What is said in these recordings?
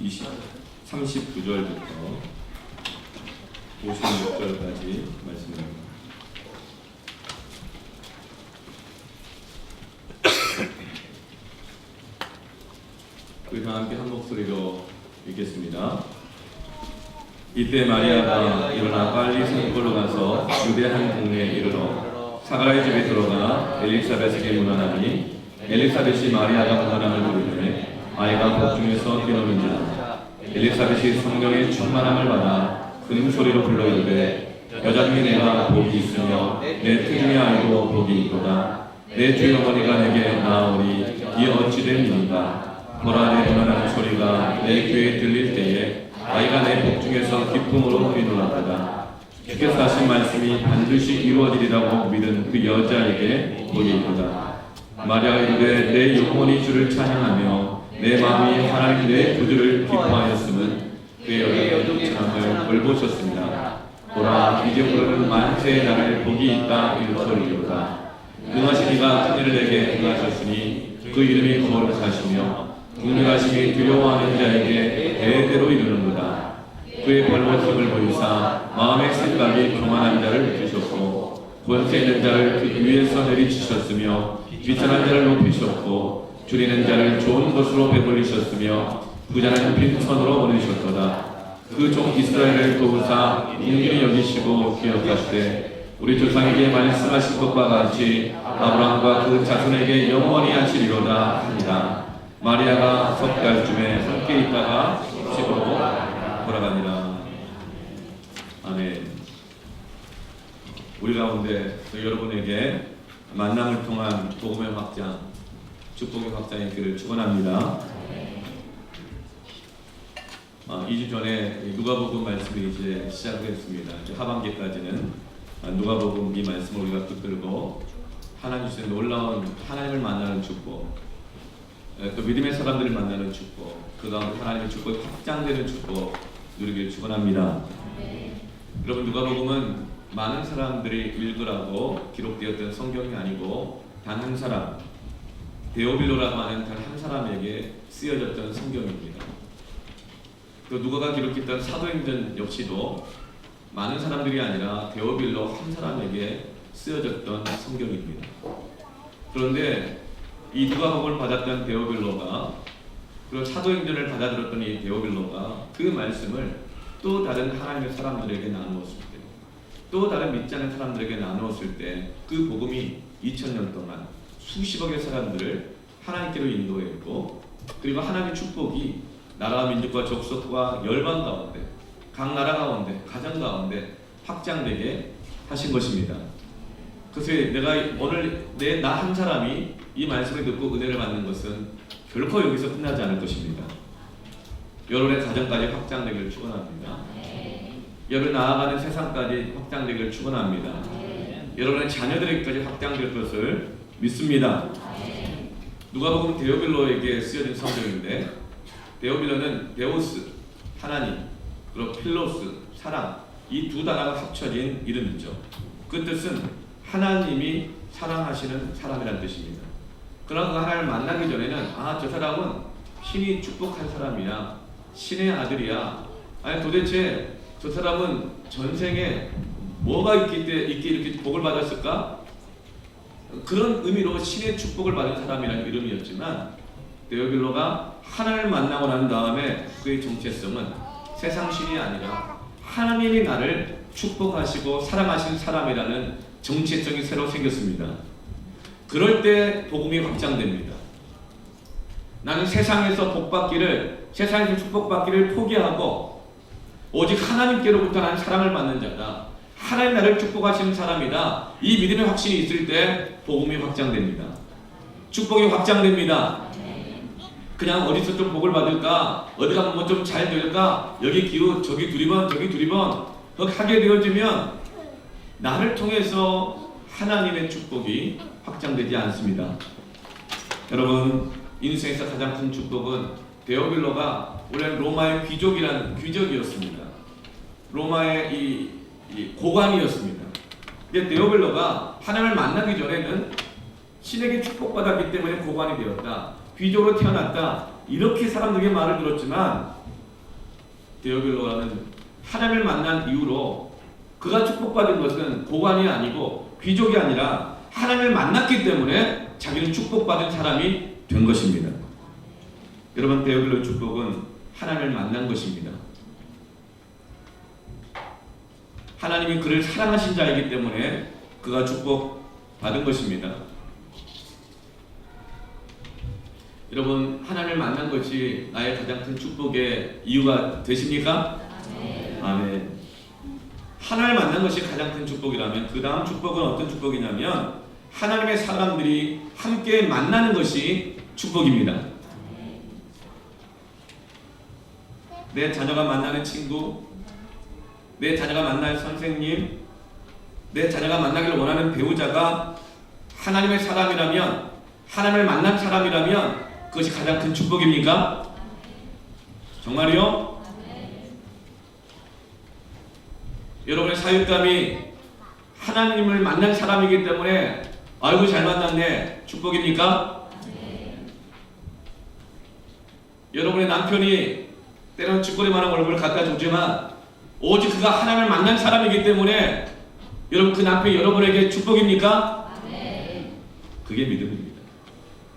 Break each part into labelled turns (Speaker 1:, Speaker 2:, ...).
Speaker 1: 39절부터 56절까지 말씀입니다. 우리 다 함께 한 목소리로 읽겠습니다. 이때 마리아가 일어나 빨리 산골로 가서 유대 한 동네에 이르러 사가랴의 집에 들어가 엘리사벳에게 문안하니 엘리사벳이 마리아가 문안함을 들으매 아이가 복중에서 뛰노는지라. 엘리사벳이 성령의 충만함을 받아 큰 소리로 불러 이르되 여자 중에 내가 복이 있으며 내 태중의 아이도 복이 있도다. 내 주 어머니가 내게 나아오니 이 어찌 된 일인가. 보라, 내 문안하는 소리가 내 귀에 들릴 때에 아이가 내 복중에서 기쁨으로 뛰놀았도다. 주께서 하신 말씀이 반드시 이루어지리라고 믿은 그 여자에게 복이 있도다. 마리아가 이르되 내 영혼이 주를 찬양하며 내 마음이 하나님 내 구주를 기뻐하였음은 그의 여종의 장을 돌보셨습니다. 보라, 이제부터는 만세의 날에 복이 있다 이르소리로다. 응하신 이가 큰일을 내게 응하셨으니 그 이름이 거룩하시며 궁핍하심이 두려워하는 자에게 대대로 이르는도다. 그의 벌거심을 보이사 마음의 생각이 교만한 자를 주셨고 권세 있는 자를 그 위에서 내리치셨으며 비천한 자를 높이셨고 줄이는 자를 좋은 것으로 배불리셨으며 부자는 빈손으로 보내셨도다. 그 종 이스라엘을 도우사 인중히 여기시고 기억하시되 우리 조상에게 말씀하신 것과 같이 아브라함과 그 자손에게 영원히 하시리로다 합니다. 마리아가 석 달쯤에 함께 있다가 집으로 돌아가니라. 아멘. 우리 가운데 여러분에게 만남을 통한 복음의 확장, 축복의 확장의 길을 축원합니다. 2주 전에 누가복음 말씀이 이제 시작했습니다. 하반기까지는 누가복음 이 말씀을 우리가 붙들고 하나님 주신 놀라운 하나님을 만나는 축복, 또 믿음의 사람들을 만나는 축복, 그 가운데 하나님의 축복이 확장되는 축복 누리기를 축원합니다. 여러분, 누가복음은 많은 사람들이 읽으라고 기록되었던 성경이 아니고 단 한 사람, 데오빌로라고 하는 단 한 사람에게 쓰여졌던 성경입니다. 또 누가가 기록했던 사도행전 역시도 많은 사람들이 아니라 데오빌로 한 사람에게 쓰여졌던 성경입니다. 그런데 이 누가복음을 받았던 데오빌로가, 그리고 사도행전을 받아들였던 이 데오빌로가 그 말씀을 또 다른 하나님의 사람들에게 나누었을 때, 또 다른 믿지 않는 사람들에게 나누었을 때 그 복음이 2000년 동안 수십억의 사람들을 하나님께로 인도했고, 그리고 하나님의 축복이 나라와 민족과 족속과 열방 가운데, 각 나라 가운데, 가정 가운데 확장되게 하신 것입니다. 그래서 내가 오늘 나 한 사람이 이 말씀을 듣고 은혜를 받는 것은 결코 여기서 끝나지 않을 것입니다. 여러분의 가정까지 확장되기를 축원합니다. 여러분 나아가는 세상까지 확장되기를 축원합니다. 여러분의 자녀들에게까지 확장될 것을 믿습니다. 누가복음 데오빌로에게 쓰여진 성경인데, 데오빌로는 데오스, 하나님, 그리고 필로스, 사랑, 이 두 단어가 합쳐진 이름이죠. 그 뜻은 하나님이 사랑하시는 사람이라는 뜻입니다. 그러나 그 하나님을 만나기 전에는 저 사람은 신이 축복한 사람이야, 신의 아들이야, 아니 도대체 저 사람은 전생에 뭐가 있기에 이렇게 복을 받았을까? 그런 의미로 신의 축복을 받은 사람이라는 이름이었지만, 데오빌로가 하나님을 만나고 난 다음에 그의 정체성은 세상 신이 아니라 하나님이 나를 축복하시고 사랑하시는 사람이라는 정체성이 새로 생겼습니다. 그럴 때 복음이 확장됩니다. 나는 세상에서 복받기를, 세상에서 축복받기를 포기하고 오직 하나님께로부터 나는 사랑을 받는 자다, 하나님 나를 축복하시는 사람이다, 이 믿음의 확신이 있을 때 복음이 확장됩니다. 축복이 확장됩니다. 그냥 어디서 좀 복을 받을까, 어디 가면 뭐 좀 잘 될까, 여기 기후 저기 두리번 저기 두리번 하게 되어지면 나를 통해서 하나님의 축복이 확장되지 않습니다. 여러분, 인생에서 가장 큰 축복은 데오빌로가 원래 로마의 귀족이었습니다. 로마의 이 고관이었습니다. 근데 데오빌로가 하나님을 만나기 전에는 신에게 축복받았기 때문에 고관이 되었다, 귀족으로 태어났다, 이렇게 사람들에게 말을 들었지만 데오빌로라는 하나님을 만난 이후로 그가 축복받은 것은 고관이 아니고 귀족이 아니라 하나님을 만났기 때문에 자기는 축복받은 사람이 된 것입니다. 여러분, 데오빌로의 축복은 하나님을 만난 것입니다. 하나님이 그를 사랑하신 자이기 때문에 그가 축복받은 것입니다. 여러분, 하나님을 만난 것이 나의 가장 큰 축복의 이유가 되십니까? 아멘. 하나님을 만난 것이 가장 큰 축복이라면 그 다음 축복은 어떤 축복이냐면 하나님의 사람들이 함께 만나는 것이 축복입니다. 내 자녀가 만나는 친구, 내 자녀가 만날 선생님, 내 자녀가 만나기를 원하는 배우자가 하나님의 사람이라면, 하나님을 만난 사람이라면 그것이 가장 큰 축복입니까? 정말이요? 여러분의 사육감이 하나님을 만난 사람이기 때문에 아이고 잘 만났네, 축복입니까? 여러분의 남편이 때로는 쥐꼬리만한 얼굴을 갖다 주지만 오직 그가 하나님을 만난 사람이기 때문에 여러분, 그 남편이 여러분에게 축복입니까? 그게 믿음입니다.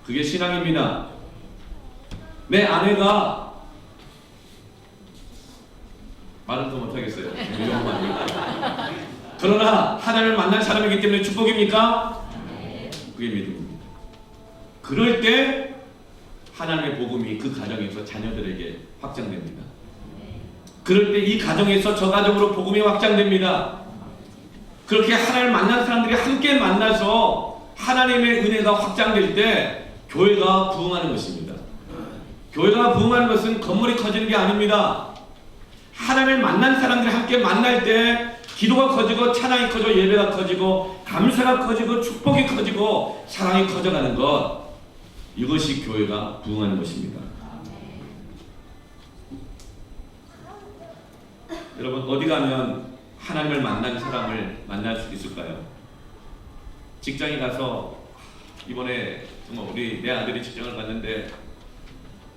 Speaker 1: 그게 신앙입니다. 내 아내가 말은 더 못하겠어요. 그러나 하나님을 만난 사람이기 때문에 축복입니까? 그게 믿음입니다. 그럴 때 하나님의 복음이 그 가정에서 자녀들에게 확장됩니다. 그럴 때 이 가정에서 저 가정으로 복음이 확장됩니다. 그렇게 하나님을 만난 사람들이 함께 만나서 하나님의 은혜가 확장될 때 교회가 부흥하는 것입니다. 교회가 부흥하는 것은 건물이 커지는 게 아닙니다. 하나님을 만난 사람들이 함께 만날 때 기도가 커지고 찬양이 커지고 예배가 커지고 감사가 커지고 축복이 커지고 사랑이 커져가는 것, 이것이 교회가 부흥하는 것입니다. 여러분, 어디 가면 하나님을 만난 사람을 만날 수 있을까요? 직장에 가서 이번에 정말 내 아들이 직장을 갔는데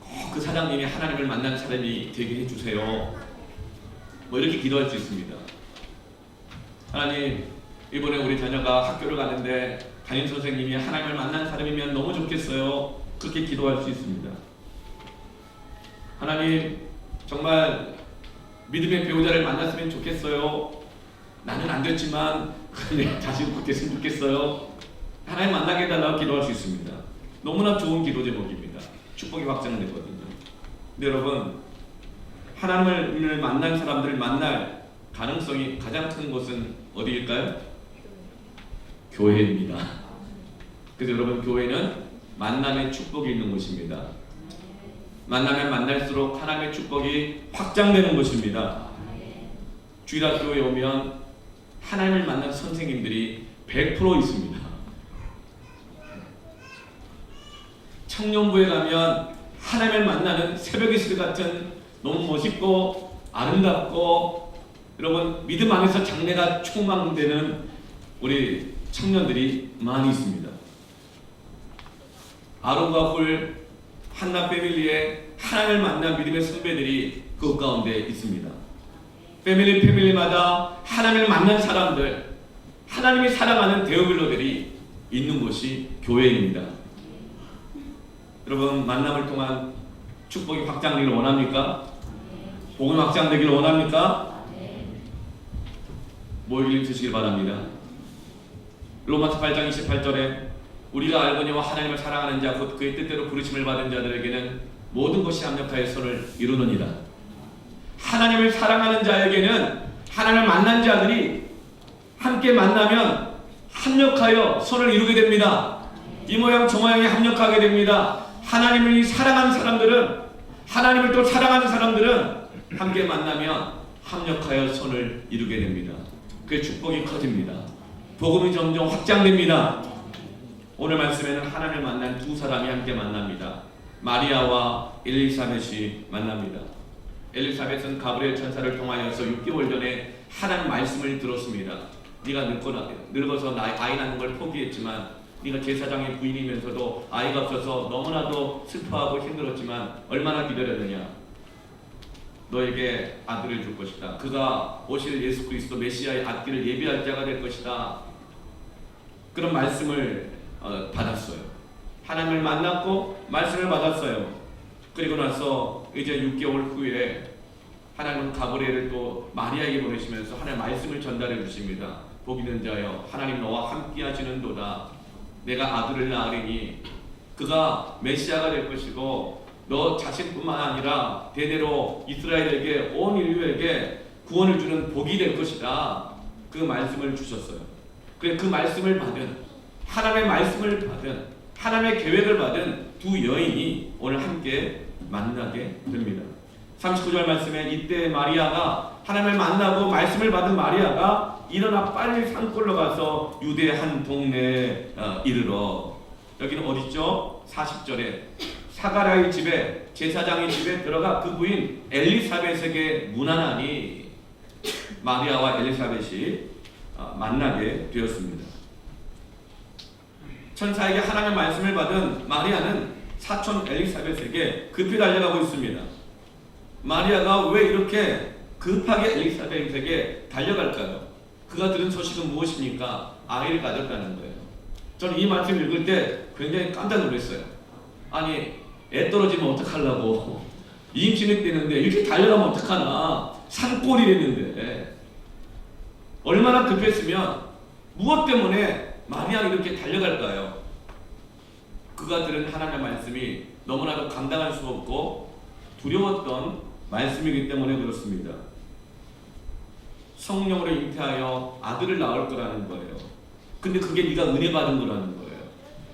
Speaker 1: 꼭 그 사장님이 하나님을 만난 사람이 되게 해주세요, 뭐 이렇게 기도할 수 있습니다. 하나님, 이번에 우리 자녀가 학교를 가는데 담임 선생님이 하나님을 만난 사람이면 너무 좋겠어요, 그렇게 기도할 수 있습니다. 하나님, 정말 믿음의 배우자를 만났으면 좋겠어요, 나는 안 됐지만 내 자신 그렇게 했으면 좋겠어요, 하나님 만나게 해달라고 기도할 수 있습니다. 너무나 좋은 기도 제목입니다. 축복이 확장되거든요. 근데 여러분, 하나님을 만난 사람들을 만날 가능성이 가장 큰 곳은 어디일까요? 교회입니다. 그래서 여러분, 교회는 만남의 축복이 있는 곳입니다. 만나면 만날수록 하나님의 축복이 확장되는 곳입니다. 주일학교에 오면 하나님을 만난 선생님들이 100% 있습니다. 청년부에 가면 하나님을 만나는 새벽 이슬 같은 너무 멋있고 아름답고 여러분, 믿음 안에서 장래가 촉망되는 우리 청년들이 많이 있습니다. 아론과 홀, 한나 패밀리에 하나님을 만난 믿음의 선배들이 그 가운데 있습니다. 패밀리마다 하나님을 만난 사람들, 하나님이 사랑하는 데오빌로들이 있는 곳이 교회입니다. 여러분, 만남을 통한 축복이 확장되기를 원합니까? 복음이 확장되기를 원합니까? 모이길 드시길 바랍니다. 로마서 8장 28절에 우리가 알거니와 하나님을 사랑하는 자 곧 그의 뜻대로 부르심을 받은 자들에게는 모든 것이 합력하여 선을 이루느니라. 하나님을 사랑하는 자에게는 하나님을 만난 자들이 함께 만나면 합력하여 선을 이루게 됩니다. 이 모양 저 모양이 합력하게 됩니다. 하나님을 사랑하는 사람들은, 하나님을 또 사랑하는 사람들은 함께 만나면 합력하여 선을 이루게 됩니다. 그 축복이 커집니다. 복음이 점점 확장됩니다. 오늘 말씀에는 하나님을 만난 두 사람이 함께 만납니다. 마리아와 엘리사벳이 만납니다. 엘리사벳은 가브리엘 천사를 통하여서 6개월 전에 하나님 말씀을 들었습니다. 네가 늙어서 아이 낳는 걸 포기했지만, 네가 제사장의 부인이면서도 아이가 없어서 너무나도 슬퍼하고 힘들었지만 얼마나 기다렸느냐. 너에게 아들을 줄 것이다. 그가 오실 예수 그리스도 메시아의 앞길을 예비할 자가 될 것이다. 그런 말씀을 받았어요. 하나님을 만났고 말씀을 받았어요. 그리고 나서 이제 6개월 후에 하나님은 가브리엘을 또 마리아에게 보내시면서 하나님의 말씀을 전달해 주십니다. 복 있는 자여 하나님 너와 함께 하시는도다. 내가 아들을 낳으리니 그가 메시아가 될 것이고 너 자신뿐만 아니라 대대로 이스라엘에게 온 인류에게 구원을 주는 복이 될 것이다. 그 말씀을 주셨어요. 그래 그 말씀을 받은 하나님의 말씀을 받은 하나님의 계획을 받은 두 여인이 오늘 함께 만나게 됩니다. 39절 말씀에 이때 마리아가 하나님을 만나고 말씀을 받은 마리아가 일어나 빨리 산골로 가서 유대 한 동네에 이르러 여기는 어디죠? 40절에 사가랴의 집에 제사장의 집에 들어가 그 부인 엘리사벳에게 문안하니 마리아와 엘리사벳이 만나게 되었습니다. 천사에게 하나님의 말씀을 받은 마리아는 사촌 엘리사벳에게 급히 달려가고 있습니다. 마리아가 왜 이렇게 급하게 엘리사벳에게 달려갈까요? 그가 들은 소식은 무엇입니까? 아이를 가졌다는 거예요. 저는 이 말씀을 읽을 때 굉장히 깜짝 놀랐어요. 아니 애 떨어지면 어떡하려고 임신이 되는데 이렇게 달려가면 어떡하나 산골이 됐는데 얼마나 급했으면 무엇 때문에 마리아가 이렇게 달려갈까요? 그가 들은 하나님의 말씀이 너무나도 감당할 수 없고 두려웠던 말씀이기 때문에 그렇습니다. 성령으로 잉태하여 아들을 낳을 거라는 거예요. 근데 그게 네가 은혜 받은 거라는 거예요.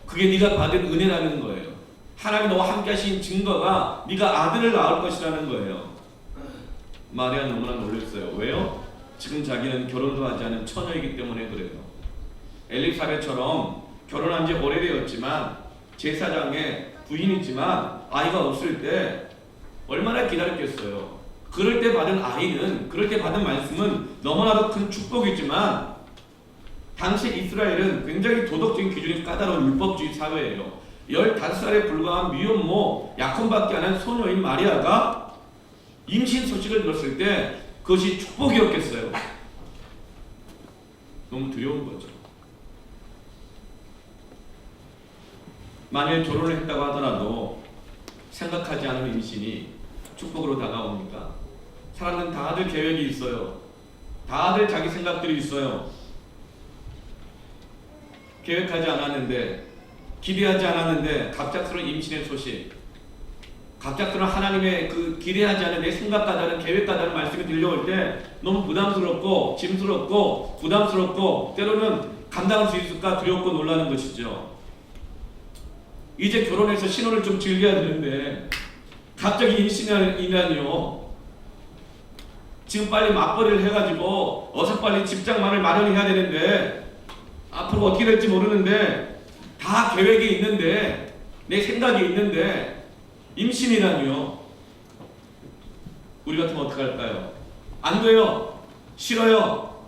Speaker 1: 그게 네가 받은 은혜라는 거예요. 하나님 너와 함께 하신 증거가 네가 아들을 낳을 것이라는 거예요. 마리아는 너무나 놀랐어요. 왜요? 지금 자기는 결혼도 하지 않은 처녀이기 때문에 그래요. 엘리사벳처럼 결혼한 지 오래되었지만 제사장의 부인이지만 아이가 없을 때 얼마나 기다렸겠어요. 그럴 때 받은 아이는, 그럴 때 받은 말씀은 너무나도 큰 축복이지만 당시 이스라엘은 굉장히 도덕적인 기준이 까다로운 율법주의 사회예요. 15살에 불과한 미혼모 약혼밖에 안 한 소녀인 마리아가 임신 소식을 들었을 때 그것이 축복이었겠어요? 너무 두려운 거죠. 만일 결혼을 했다고 하더라도 생각하지 않은 임신이 축복으로 다가옵니까? 사람들은 다들 계획이 있어요. 다들 자기 생각들이 있어요. 계획하지 않았는데, 기대하지 않았는데 갑작스러운 임신의 소식, 갑작스러운 하나님의 그 기대하지 않은 내 생각과 다른 계획과 다른 말씀이 들려올 때 너무 부담스럽고 짐스럽고 부담스럽고 때로는 감당할 수 있을까 두렵고 놀라는 것이죠. 이제 결혼해서 신혼을 좀 즐겨야 되는데 갑자기 임신이라니요. 지금 빨리 맞벌이를 해가지고 어서 빨리 직장만을 마련해야 되는데 앞으로 어떻게 될지 모르는데 다 계획이 있는데 내 생각이 있는데 임신이라니요. 우리 같으면 어떻게 할까요? 안 돼요. 싫어요.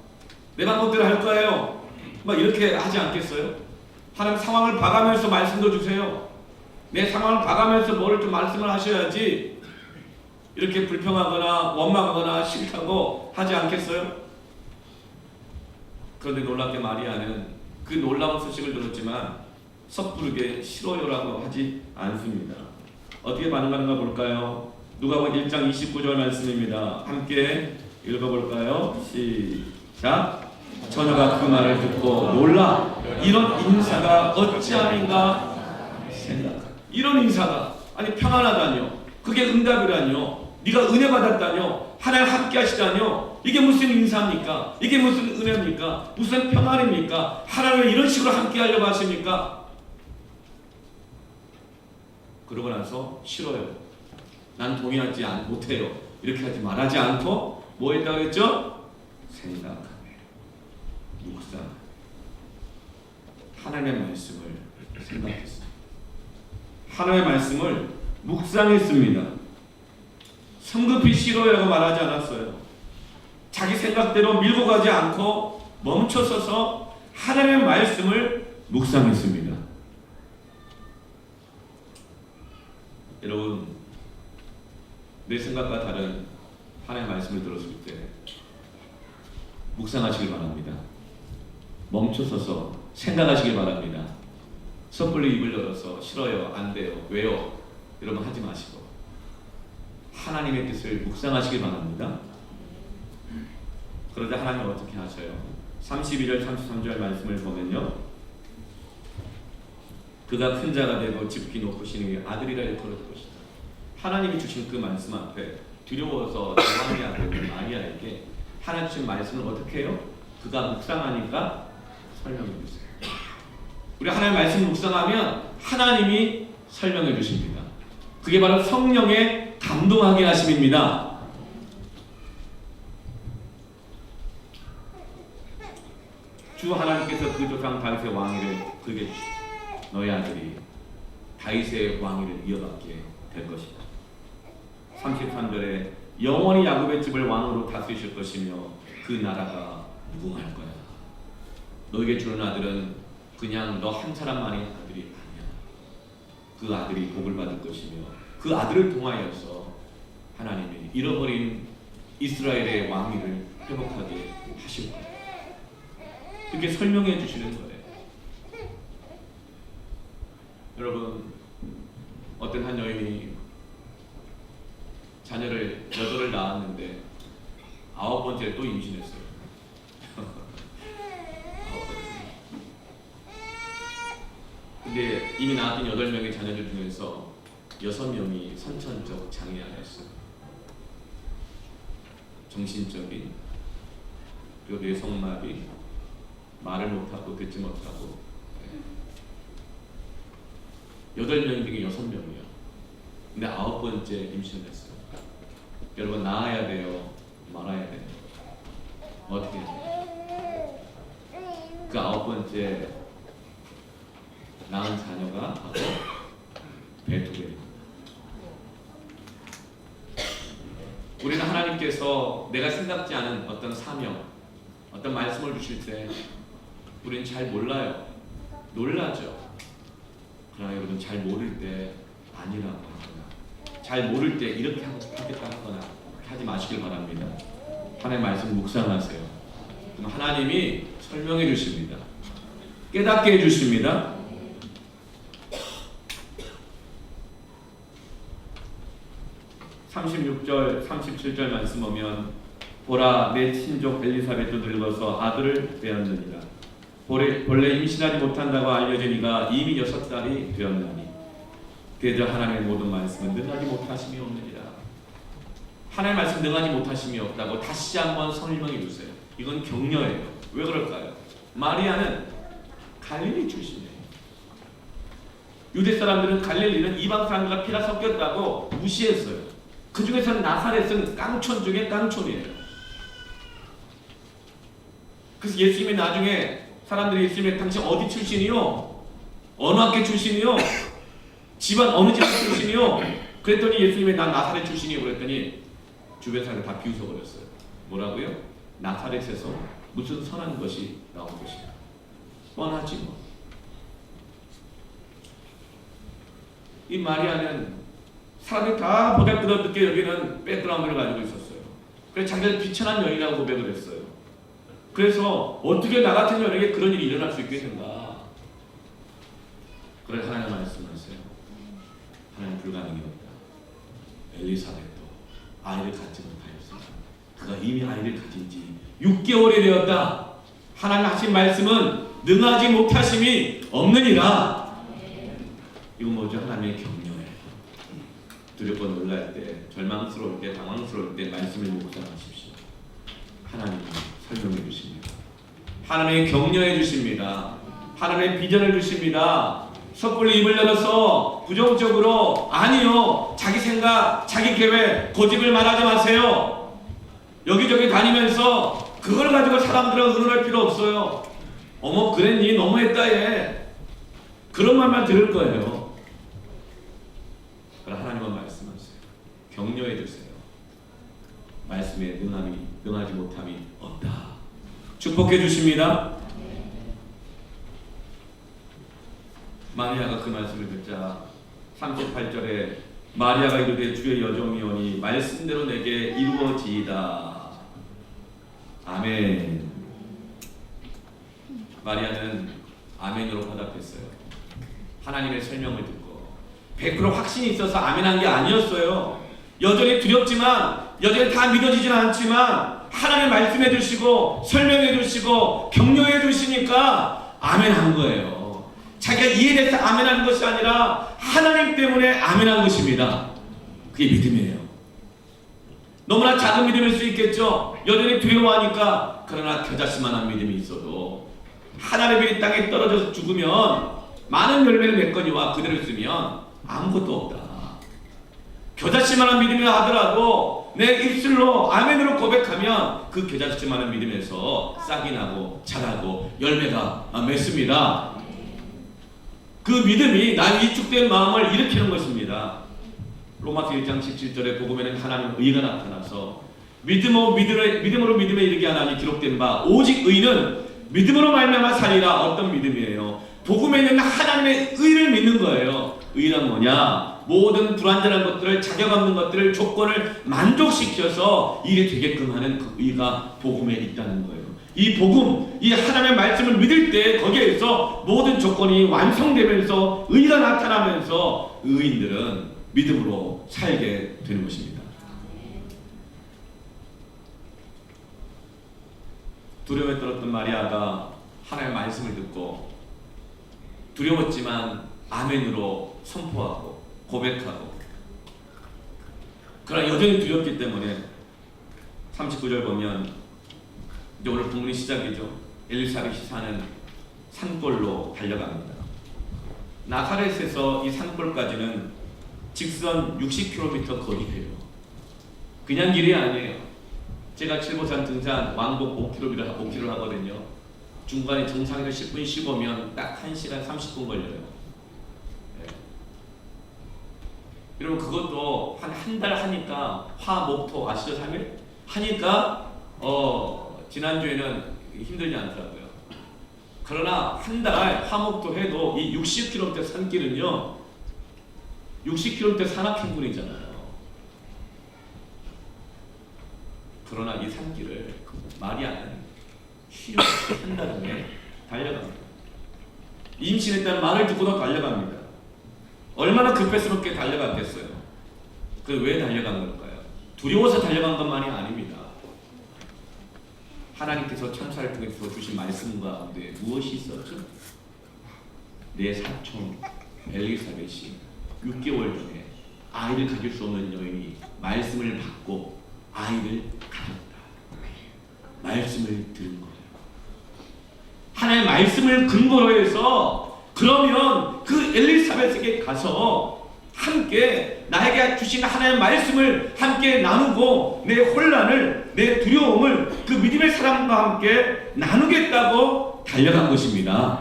Speaker 1: 내 방법대로 할 거예요. 막 이렇게 하지 않겠어요? 하나님 상황을 봐가면서 말씀도 주세요. 내 상황을 봐가면서 뭐를 좀 말씀을 하셔야지 이렇게 불평하거나 원망하거나 싫다고 하지 않겠어요? 그런데 놀랍게 마리아는 그 놀라운 소식을 들었지만 섣부르게 싫어요라고 하지 않습니다. 어떻게 반응하는가 볼까요? 누가복음 1장 29절 말씀입니다. 함께 읽어볼까요? 시작. 처녀가 그 말을 듣고 놀라 이런 인사가 어찌함인가 생각. 이런 인사가 아니 평안하다뇨. 그게 응답이라뇨. 네가 은혜 받았다뇨. 하나님 함께 하시다뇨. 이게 무슨 인사입니까? 이게 무슨 은혜입니까? 무슨 평안입니까? 하나님을 이런 식으로 함께 하려고 하십니까? 그러고 나서 싫어요. 난 동의하지 못해요. 이렇게 하지 말하지 않고 뭐 했다고 했죠? 생각하며 묵상. 하나님의 말씀을 생각했습니다. 하나님의 말씀을 묵상했습니다. 성급히 싫어요라고 말하지 않았어요. 자기 생각대로 밀고 가지 않고 멈춰서서 하나님의 말씀을 묵상했습니다. 여러분, 내 생각과 다른 하나님의 말씀을 들었을 때 묵상하시길 바랍니다. 멈춰서서 생각하시길 바랍니다. 섣불리 입을 열어서 싫어요, 안 돼요, 왜요? 여러분 하지 마시고 하나님의 뜻을 묵상하시길 바랍니다. 그러자 하나님은 어떻게 하셔요? 32절 33절 말씀을 보면요, 그가 큰 자가 되고 짚기 높으시니 아들이라 일컬을 것이다. 하나님이 주신 그 말씀 앞에 두려워서 대왕의 아들 마리아에게 하나님 주신 말씀을 어떻게 해요? 그가 묵상하니까 설명해 주세요. 우리 하나님 말씀을 묵상하면 하나님이 설명해 주십니다. 그게 바로 성령의 감동하게 하심입니다. 주 하나님께서 그 조상 다윗의 왕위를 그에게 주시고 너희 아들이 다윗의 왕위를 이어받게 될 것이다. 33절에 영원히 야곱의 집을 왕으로 다스리실 것이며 그 나라가 무궁할 거야. 너에게 주는 아들은 그냥 너 한 사람만의 아들이 아니야. 그 아들이 복을 받을 것이며 그 아들을 통하여서 하나님이 잃어버린 이스라엘의 왕위를 회복하게 하실 거야. 이렇게 설명해 주시는 거예요. 여러분, 어떤 한 여인이 자녀를 8을 낳았는데 9번째를 또 임신했어요. 9번째. 근데 이미 낳았던 8명의 자녀들 중에서 6명이 선천적 장애아였어요. 정신적인, 그리고 뇌성마비, 말을 못하고 듣지 못하고, 8명 중에 6명이요. 근데 9번째 임신을 했어요. 여러분, 낳아야 돼요? 말아야 돼요? 어떻게 해요? 그 9번째 낳은 자녀가 바로 베토벤입니다. 우리는 하나님께서 내가 생각지 않은 어떤 사명, 어떤 말씀을 주실 때 우리는 잘 몰라요. 놀라죠. 그러나 여러분, 잘 모를 때 아니라고 하거나 잘 모를 때 이렇게 하겠다 하거나 하지 마시길 바랍니다. 하나님의 말씀 묵상하세요. 그럼 하나님이 설명해 주십니다. 깨닫게 해 주십니다. (36절) (37절) 말씀 보면 보라 내 친족 엘리사벳도 늙어서 아들을 배었느니라. 본래 임신하지 못한다고 알려지니가 이미 6달이 되었나니 그저 하나님의 모든 말씀은 능하지 못하심이 없느니라. 하나님의 말씀 능하지 못하심이 없다고 다시 한번 설명해 주세요. 이건 격려예요. 왜 그럴까요? 마리아는 갈릴리 출신이에요. 유대 사람들은 갈릴리는 이방 사람들과 피가 섞였다고 무시했어요. 그 중에서는 나사렛은 깡촌 중에 깡촌이에요. 그래서 예수님이 나중에 사람들이 예수님의 당신 어디 출신이요? 어느 학교 출신이요? 집안 어느 집 출신이요? 그랬더니 예수님이 난 나사렛 출신이요 그랬더니 주변 사람들 다 비웃어버렸어요. 뭐라고요? 나사렛에서 무슨 선한 것이 나온 것이야. 뻔하지 뭐. 이 마리아는 사람들이 다 보잘것없게 여기는 백그라운드를 가지고 있었어요. 그래서 자기를 비천한 여인이라고 고백을 했어요. 그래서 어떻게 나 같은 여인에게 그런 일이 일어날 수 있겠는가? 그래 하나님 말씀하세요. 하나님 불가능이 없다. 엘리사벳도 아이를 갖지 못하였습니다. 그가 이미 아이를 가진 지 6개월이 되었다. 하나님 하신 말씀은 능하지 못하심이 없느니라. 이거 뭐죠? 하나님의 격려예요. 두렵고 놀랄 때, 절망스러울 때, 당황스러울 때 말씀을 묵상하십시오. 하나님이 설명해 주십니다. 하나님이 격려해 주십니다. 하나님의 비전을 주십니다. 섣불리 입을 열어서 부정적으로 아니요, 자기 생각, 자기 계획, 고집을 말하지 마세요. 여기저기 다니면서 그걸 가지고 사람들을 의논할 필요 없어요. 어머 그랬니? 너무했다 얘. 그런 말만 들을 거예요. 그러나 하나님은 말씀하세요. 격려해 주세요. 말씀에 능하지 못함이 없다. 축복해 주십니다. 마리아가 그 말씀을 듣자 38절에 마리아가 이르되 주의 여종이오니 말씀대로 내게 이루어지이다. 아멘. 마리아는 아멘으로 화답했어요. 하나님의 설명을 듣고 100% 확신이 있어서 아멘한 게 아니었어요. 여전히 두렵지만, 여전히 다 믿어지진 않지만 하나님 말씀해 주시고 설명해 주시고 격려해 주시니까 아멘한 거예요. 자기가 이해돼서 아멘한 것이 아니라 하나님 때문에 아멘한 것입니다. 그게 믿음이에요. 너무나 작은 믿음일 수 있겠죠. 여전히 두려워하니까. 그러나 겨자씨만한 믿음이 있어도 하나님의 땅에 떨어져서 죽으면 많은 열매를 맺거니와 그대로 쓰면 아무것도 없다. 겨자씨만한 믿음이라 하더라도 내 입술로 아멘으로 고백하면 그 겨자씨만한 믿음에서 싹이 나고 자라고 열매가 맺습니다. 그 믿음이 나의 위축된 마음을 일으키는 것입니다. 로마서 1장 17절에 복음에는 하나님의 의가 나타나서 믿음으로 믿음에 이르게 하나니 기록된 바 오직 의는 믿음으로 말미암아 살리라. 어떤 믿음이에요? 복음에 있는 하나님의 의를 믿는 거예요. 의란 뭐냐? 모든 불완전한 것들을, 자격 없는 것들을, 조건을 만족시켜서 일이 되게끔 하는 그 의가 복음에 있다는 거예요. 이 복음, 이 하나님의 말씀을 믿을 때 거기에서 모든 조건이 완성되면서 의가 나타나면서 의인들은 믿음으로 살게 되는 것입니다. 두려움에 떨었던 마리아가 하나님의 말씀을 듣고 두려웠지만 아멘으로 선포하고 고백하고, 그러나 여전히 두렵기 때문에 39절 보면 이제 오늘 본문이 시작이죠. 엘리사벳이 사는 산골로 달려갑니다. 나사렛에서 이 산골까지는 직선 60km 거리예요. 그냥 길이 아니에요. 제가 칠보산 등산 왕복 5km 하거든요. 중간에 정상에서 10분 쉬고면 딱 1시간 30분 걸려요. 네. 여러분 그것도 한 달 하니까 화목토 아시죠? 3일? 하니까 지난주에는 힘들지 않더라고요. 그러나 한 달 화목토 해도 이 60km 산길은요 60km 산악행군이잖아요. 그러나 이 산길을 마리아는 쉬려 한 다음에 달려갑니다. 임신했다는 말을 듣고도 달려갑니다. 얼마나 급했스럽게 달려갔겠어요. 그 왜 달려간 걸까요? 두려워서 달려간 것만이 아닙니다. 하나님께서 천사를 통해서 주신 말씀 가운데 무엇이 있었죠? 내 사촌 엘리사벳이 6개월 전에 아이를 가질 수 없는 여인이 말씀을 받고 아이를 가졌다. 말씀을 들은 거예요. 하나님의 말씀을 근거로 해서 그러면 그 엘리사벳에게 가서 함께 나에게 주신 하나님의 말씀을 함께 나누고 내 혼란을, 내 두려움을 그 믿음의 사람과 함께 나누겠다고 달려간 것입니다.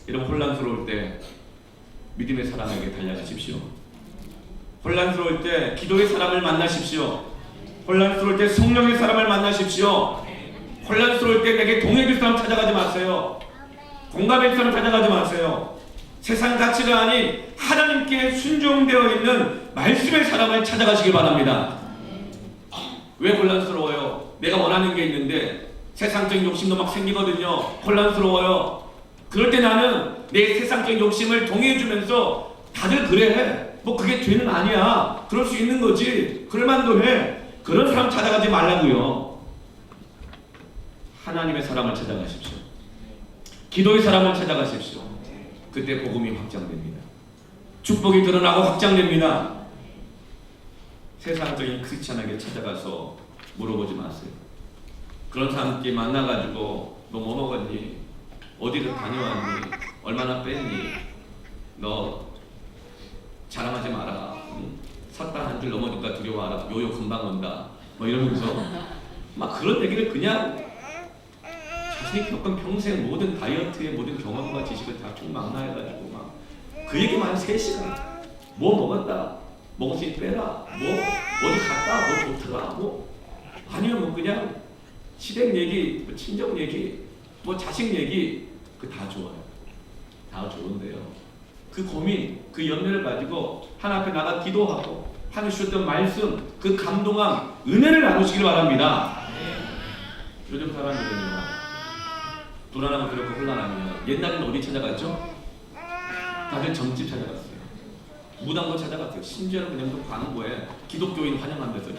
Speaker 1: 여러분 혼란스러울 때 믿음의 사람에게 달려가십시오. 혼란스러울 때 기도의 사람을 만나십시오. 혼란스러울 때 성령의 사람을 만나십시오. 혼란스러울 때 내게 동행할 사람 찾아가지 마세요. 공감할 사람 찾아가지 마세요. 세상 가치가 아닌 하나님께 순종되어 있는 말씀의 사람을 찾아가시기 바랍니다. 왜 혼란스러워요? 내가 원하는 게 있는데 세상적인 욕심도 막 생기거든요. 혼란스러워요. 그럴 때 나는 내 세상적인 욕심을 동의해주면서 다들 그래, 뭐 그게 죄는 아니야, 그럴 수 있는 거지, 그럴만도 해. 그런 사람 찾아가지 말라고요. 하나님의 사람을 찾아가십시오. 기도의 사람을 찾아가십시오. 그때 복음이 확장됩니다. 축복이 드러나고 확장됩니다. 세상적인 크리스찬에게 찾아가서 물어보지 마세요. 그런 사람께 만나가지고 너 뭐 먹었니? 어디를 다녀왔니? 얼마나 뺐니? 너 자랑하지 마라. 삿발 한 줄 넘어질까 두려워하라. 요요 금방 온다. 뭐 이러면서 막 그런 얘기를 그냥 자신이 겪은 평생 모든 다이어트의 모든 경험과 지식을 다 총망라해가지고 막 그 얘기만 3시간. 뭐 먹었다. 먹었으니 빼라. 뭐 어디 갔다. 뭐 좋더라. 뭐 아니면 뭐 그냥 시댁 얘기, 뭐 친정 얘기, 뭐 자식 얘기, 그 다 좋아요. 다 좋은데요. 그 고민, 그 염려를 가지고 하나님 앞에 나가 기도하고 하나님 주셨던 말씀, 그 감동함, 은혜를 나누시길 바랍니다. 요즘 사람들은요, 불안하고 두렵고 혼란하면 옛날에는 어디 찾아갔죠? 다들 점집 찾아갔어요. 무당도 찾아갔어요. 심지어는 그냥 또 광고에 기독교인 환영한다서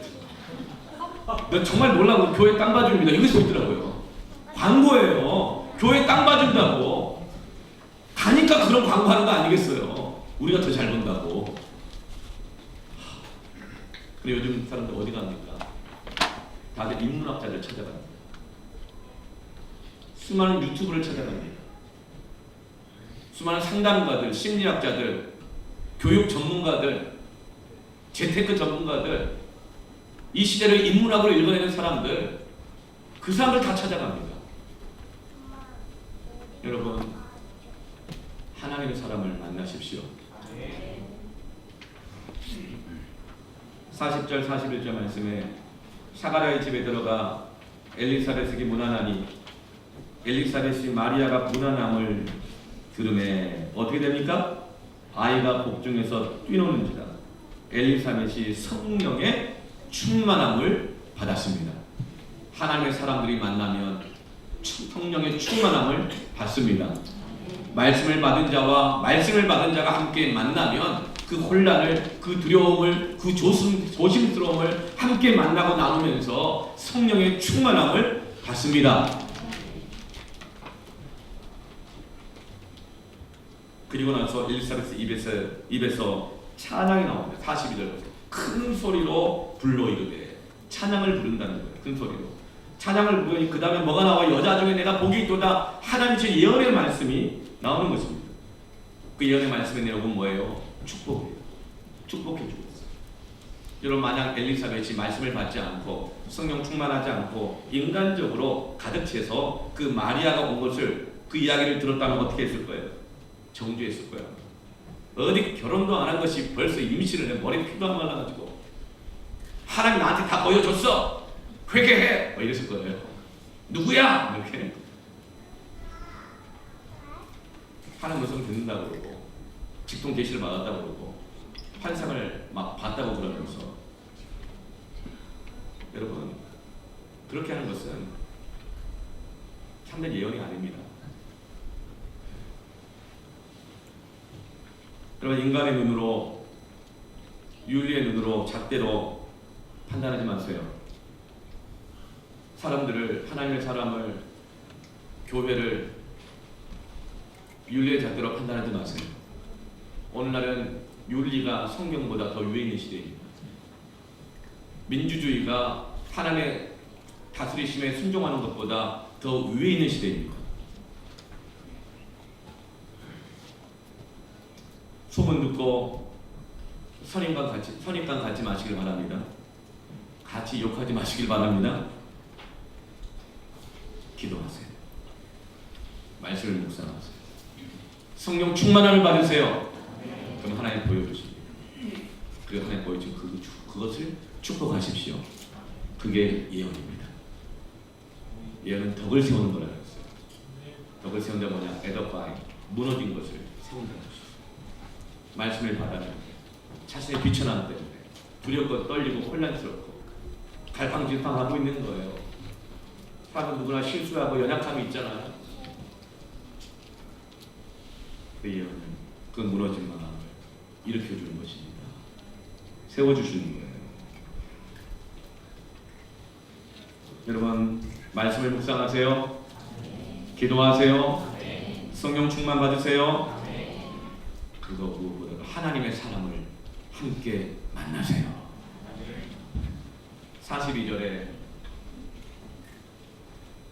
Speaker 1: 나 정말 놀라고 교회 땅 봐줍니다. 여기 써 있더라고요. 광고예요. 교회 땅 봐준다고. 가니까 그런 광고하는 거 아니겠어요. 우리가 더 잘 본다고. 그리고 요즘 사람들 어디 갑니까? 다들 인문학자를 찾아갑니다. 수많은 유튜브를 찾아갑니다. 수많은 상담가들, 심리학자들, 교육 전문가들, 재테크 전문가들, 이 시대를 인문학으로 읽어내는 사람들, 그 사람들 다 찾아갑니다. 여러분, 하나님의 사람을 만나십시오. 40절 41절 말씀에 사가랴의 집에 들어가 엘리사벳에게 문안하니 엘리사벳이 마리아가 문안함을 들음에 어떻게 됩니까? 아이가 복중에서 뛰노는지라. 엘리사벳이 성령의 충만함을 받았습니다. 하나님의 사람들이 만나면 성령의 충만함을 받습니다. 말씀을 받은 자와 말씀을 받은 자가 함께 만나면 그 혼란을, 그 두려움을, 그 조심스러움을 함께 만나고 나누면서 성령의 충만함을 받습니다. 그리고 나서 엘리사벳 입에서 찬양이 나옵니다. 42절 큰 소리로 불러 이르되 찬양을 부른다는 거예요. 큰 소리로 찬양을 부르니 그 다음에 뭐가 나와요? 여자 중에 내가 복이 있도다. 하나님의 예언의 말씀이 나오는 것입니다. 그 예언의 말씀의 내용은 뭐예요? 축복이에요. 축복해 주고 있어요. 여러분, 만약 엘리사벳이 말씀을 받지 않고 성령 충만하지 않고 인간적으로 가득 채서 그 마리아가 온 것을, 그 이야기를 들었다면 어떻게 했을 거예요? 정죄했을 거예요. 어디 결혼도 안 한 것이 벌써 임신을 해. 머리 피도 안 말라가지고 하나님 나한테 다 보여줬어. 회개해. 뭐 이랬을 거예요. 누구야? 이렇게 하나님 음성 듣는다고 그러고 직통 계시를 받았다고 그러고 환상을 막 봤다고 그러면서, 여러분, 그렇게 하는 것은 참된 예언이 아닙니다. 여러분, 인간의 눈으로, 윤리의 눈으로 잣대로 판단하지 마세요. 사람들을, 하나님의 사람을, 교회를 윤리의 잣대로 판단하지 마세요. 오늘날은 윤리가 성경보다 더 위에 있는 시대입니다. 민주주의가 하나님의 다스리심에 순종하는 것보다 더 위에 있는 시대입니다. 소문 듣고 선입관 갖지 마시길 바랍니다. 같이 욕하지 마시길 바랍니다. 기도하세요. 말씀을 묵상하세요. 성령 충만함을 받으세요. 그럼 하나님 보여주십니다. 그리고 하나님 보여준 그것을 축복하십시오. 그게 예언입니다. 예언은 덕을 세우는 거라고 했어요. 덕을 세운다 뭐냐? 에더파이, 무너진 것을 세운다는 것이죠. 말씀을 받아내는 자신의 비천함 때문에 두렵고 떨리고 혼란스럽고 갈팡질팡하고 있는 거예요. 사람은 누구나 실수하고 연약함이 있잖아요. 그 예언은 그 무너진 마음을 일으켜주는 것입니다. 세워주시는 거예요. 여러분, 말씀을 묵상하세요. 기도하세요. 성령 충만 받으세요. 그거 무엇보다 하나님의 사람을 함께 만나세요. 42절에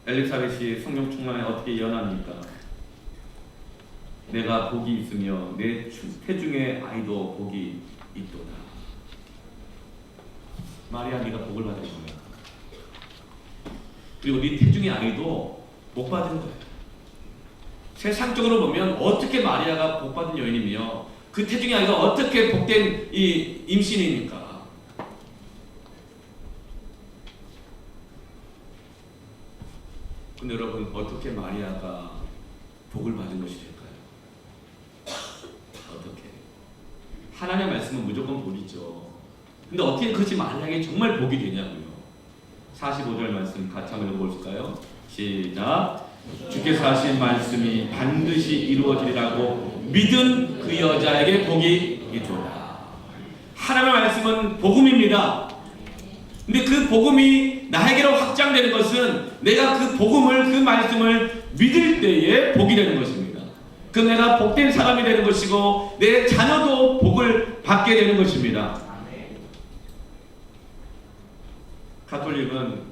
Speaker 1: 엘리사벳이 성령 충만에 어떻게 예언합니까? 내가 복이 있으며 내 태중의 아이도 복이 있도다. 마리아, 네가 복을 받은 거야. 그리고 네 태중의 아이도 복 받은 거야. 세상적으로 보면 어떻게 마리아가 복 받은 여인이며 그 태중의 아이가 어떻게 복된 이 임신입니까? 근데 여러분, 어떻게 마리아가 복을 받은 것이 될까요? 하나님의 말씀은 무조건 복이죠. 근데 어떻게 그것이 만약에 정말 복이 되냐고요. 45절 말씀 같이 한번 읽어볼까요? 시작. 주께서 하신 말씀이 반드시 이루어지리라고 믿은 그 여자에게 복이 있도다. 하나님의 말씀은 복음입니다. 근데 그 복음이 나에게로 확장되는 것은 내가 그 복음을, 그 말씀을 믿을 때에 복이 되는 것입니다. 그 내가 복된 사람이 되는 것이고 내 자녀도 복을 받게 되는 것입니다. 가톨릭은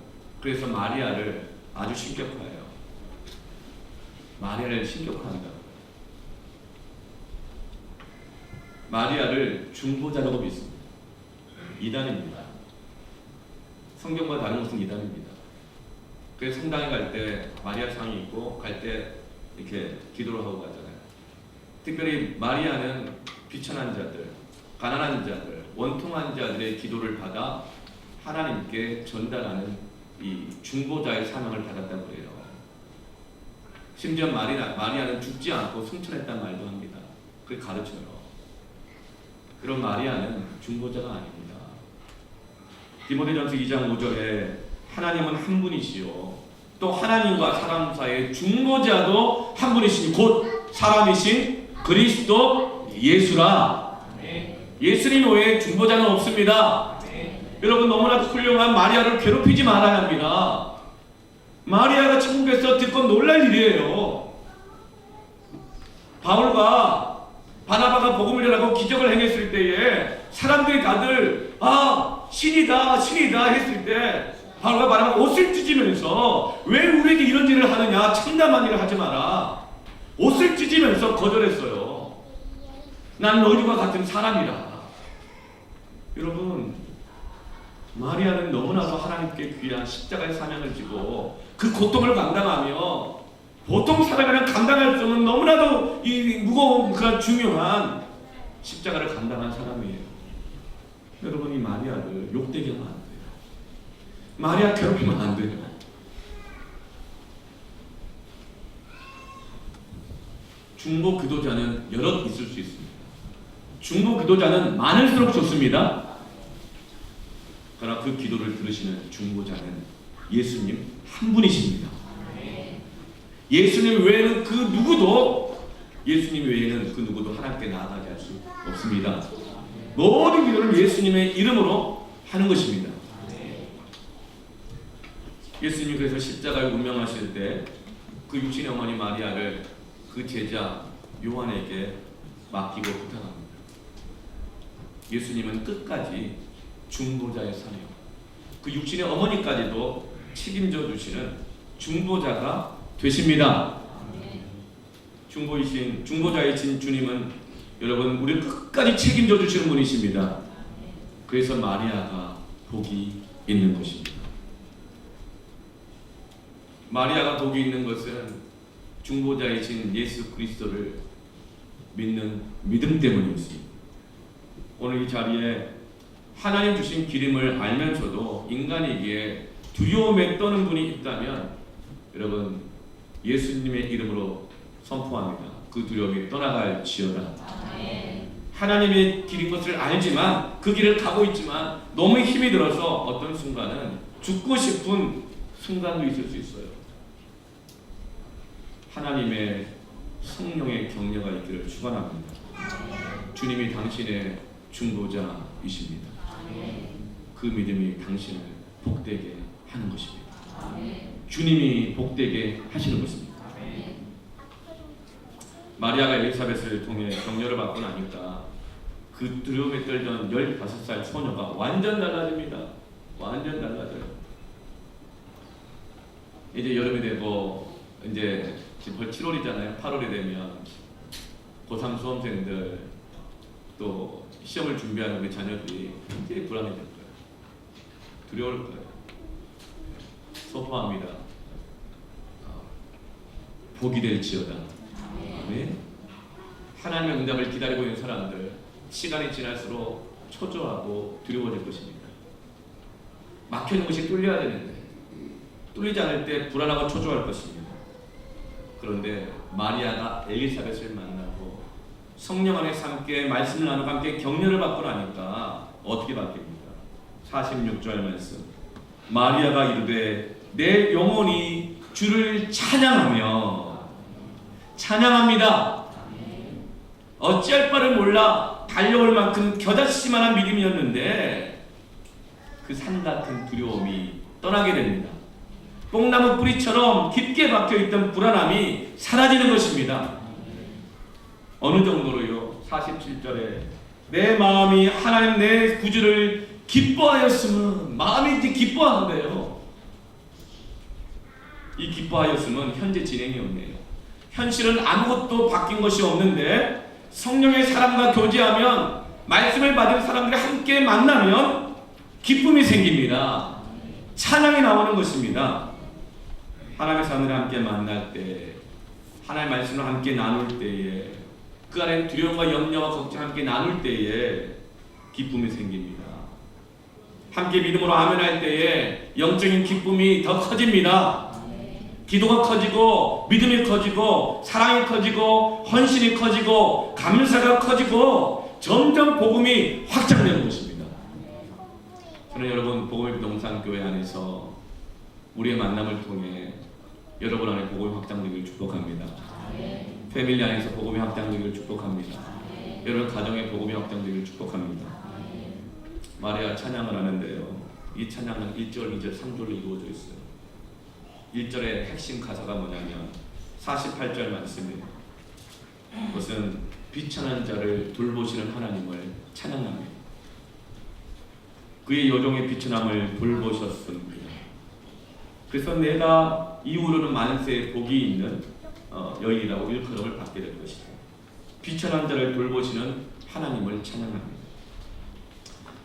Speaker 1: 그래서 마리아를 아주 신격화해요. 마리아를 신격화한다. 마리아를 중보자라고 믿습니다. 이단입니다. 성경과 다른 것은 이단입니다. 그래서 성당에 갈 때 마리아 상이 있고 갈 때 이렇게 기도를 하고 가잖아요. 특별히 마리아는 비천한 자들, 가난한 자들, 원통한 자들의 기도를 받아 하나님께 전달하는 이 중보자의 사명을 받았다고 해요. 심지어 마리아는 죽지 않고 승천했다는 말도 합니다. 그걸 가르쳐요. 그런 마리아는 중보자가 아닙니다. 디모데전서 2장 5절에 하나님은 한 분이시요 또 하나님과 사람 사이의 중보자도 한 분이시니 곧 사람이신 그리스도 예수라. 예수님 외에 중보자는 없습니다. 여러분, 너무나도 훌륭한 마리아를 괴롭히지 말아야 합니다. 마리아가 천국에서 듣고 놀랄 일이에요. 바울과 바나바가 복음을 전하고 기적을 행했을 때에 사람들이 다들 신이다 신이다 했을 때 바울과 바나바가 옷을 찢으면서 왜 우리에게 이런 일을 하느냐, 참담한 일을 하지 마라, 옷을 찢으면서 거절했어요. 난 너희들과 같은 사람이라. 여러분, 마리아는 너무나도 하나님께 귀한 십자가의 사명을 지고 그 고통을 감당하며 보통 사람이랑 감당할 수 없는 너무나도 이 무거운 그 중요한 십자가를 감당한 사람이에요. 여러분, 이 마리아를 욕되게 하면 안 돼요. 마리아 괴롭히면 안 돼요. 중보 기도자는 여럿 있을 수 있습니다. 중보 기도자는 많을수록 좋습니다. 그러나 그 기도를 들으시는 중보자는 예수님 한 분이십니다. 예수님 외에는 그 누구도 하나님께 나아가게 할 수 없습니다. 모든 기도를 예수님의 이름으로 하는 것입니다. 예수님이 그래서 십자가에 운명하실 때 그 육신의 어머니 마리아를 그 제자 요한에게 맡기고 부탁합니다. 예수님은 끝까지 중보자의 사명, 그 육신의 어머니까지도 책임져 주시는 중보자가 되십니다. 중보자이신 주님은 여러분 우리를 끝까지 책임져 주시는 분이십니다. 그래서 마리아가 복이 있는 것입니다. 마리아가 복이 있는 것은 중보자이신 예수 그리스도를 믿는 믿음 때문이었습니다. 오늘 이 자리에 하나님 주신 기름을 알면서도 인간이기에 두려움에 떠는 분이 있다면 여러분, 예수님의 이름으로 선포합니다. 그 두려움이 떠나갈지어다. 하나님의 길인 것을 알지만 그 길을 가고 있지만 너무 힘이 들어서 어떤 순간은 죽고 싶은 순간도 있을 수 있어요. 하나님의 성령의 격려가 있기를 축원합니다. 주님이 당신의 중보자이십니다. 그 믿음이 당신을 복되게 하는 것입니다. 주님이 복되게 하시는 것입니다. 마리아가 엘리사벳을 통해 격려를 받고 나니까 그 두려움에 떨던 15살 소녀가 완전 달라집니다. 완전 달라져요. 이제 여름이 되고 이제 벌 7월이잖아요. 8월이 되면 고3 수험생들 또 시험을 준비하는 우리 자녀들이 굉장히 불안해질 거예요. 두려울 거예요. 소포합니다. 복이 될지어다. 네? 하나님의 응답을 기다리고 있는 사람들, 시간이 지날수록 초조하고 두려워질 것입니다. 막혀있는 것이 뚫려야 되는데 뚫리지 않을 때 불안하고 초조할 것입니다. 그런데 마리아가 엘리사벳을 만나고 성령 안에서 함께 말씀을 나누고 함께 격려를 받고 나니까 어떻게 바뀝니까? 46절 말씀. 마리아가 이르되 내 영혼이 주를 찬양합니다. 어찌할 바를 몰라 달려올 만큼 겨자씨만한 믿음이었는데 그 산같은 두려움이 떠나게 됩니다. 뽕나무 뿌리처럼 깊게 박혀있던 불안함이 사라지는 것입니다. 어느 정도로요? 47절에 내 마음이 하나님 내 구주를 기뻐하였으면, 마음이 이제 기뻐한대요. 이 기뻐하였으면 현재 진행이 없네요. 현실은 아무것도 바뀐 것이 없는데 성령의 사람과 교제하면, 말씀을 받은 사람들이 함께 만나면 기쁨이 생깁니다. 찬양이 나오는 것입니다. 하나님의 사람들이 함께 만날 때, 하나님의 말씀을 함께 나눌 때에, 그 안에 두려움과 염려와 걱정 함께 나눌 때에 기쁨이 생깁니다. 함께 믿음으로 아멘할 때에 영적인 기쁨이 더 커집니다. 기도가 커지고 믿음이 커지고 사랑이 커지고 헌신이 커지고 감사가 커지고 점점 복음이 확장되는 것입니다. 저는 여러분 복음의 부동산교회 안에서 우리의 만남을 통해 여러분 안에 복음이 확장되기를 축복합니다. 패밀리 안에서 복음이 확장되기를 축복합니다. 여러분 가정에 복음이 확장되기를 축복합니다. 마리아 찬양을 하는데요, 이 찬양은 1절, 2절, 3절로 이루어져 있어요. 1절의 핵심 가사가 뭐냐면 48절 말씀이에요. 그것은 비천한 자를 돌보시는 하나님을 찬양합니다. 그의 여종의 비천함을 돌보셨습니다. 그래서 내가 이후로는 만세의 복이 있는 여인이라고 일컬음을 받게 될 것이다. 비천한 자를 돌보시는 하나님을 찬양합니다.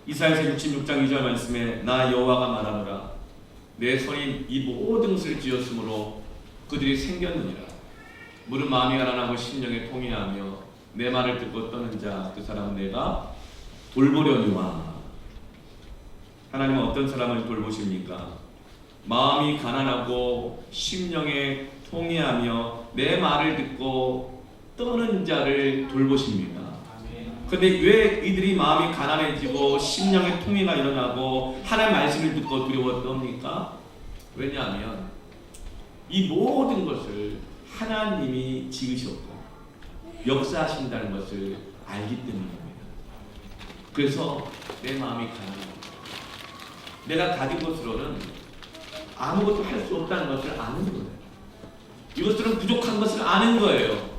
Speaker 1: 이사야서 66장 2절 말씀에 나 여호와가 말하노라 내 손이 이 모든 것을 지었으므로 그들이 생겼느니라. 무릇 마음이 가난하고 심령에 통회하며 내 말을 듣고 떠는 자 그 사람은 내가 돌보려니와. 하나님은 어떤 사람을 돌보십니까? 마음이 가난하고 심령에 통회하며 내 말을 듣고 떠는 자를 돌보십니다. 그런데 왜 이들이 마음이 가난해지고 심령의 통회가 일어나고 하나님의 말씀을 듣고 두려워 떱니까? 왜냐하면 이 모든 것을 하나님이 지으셨고 역사하신다는 것을 알기 때문입니다. 그래서 내 마음이 가난합니다. 내가 가진 것으로는 아무것도 할 수 없다는 것을 아는 거예요. 이것들은 부족한 것을 아는 거예요.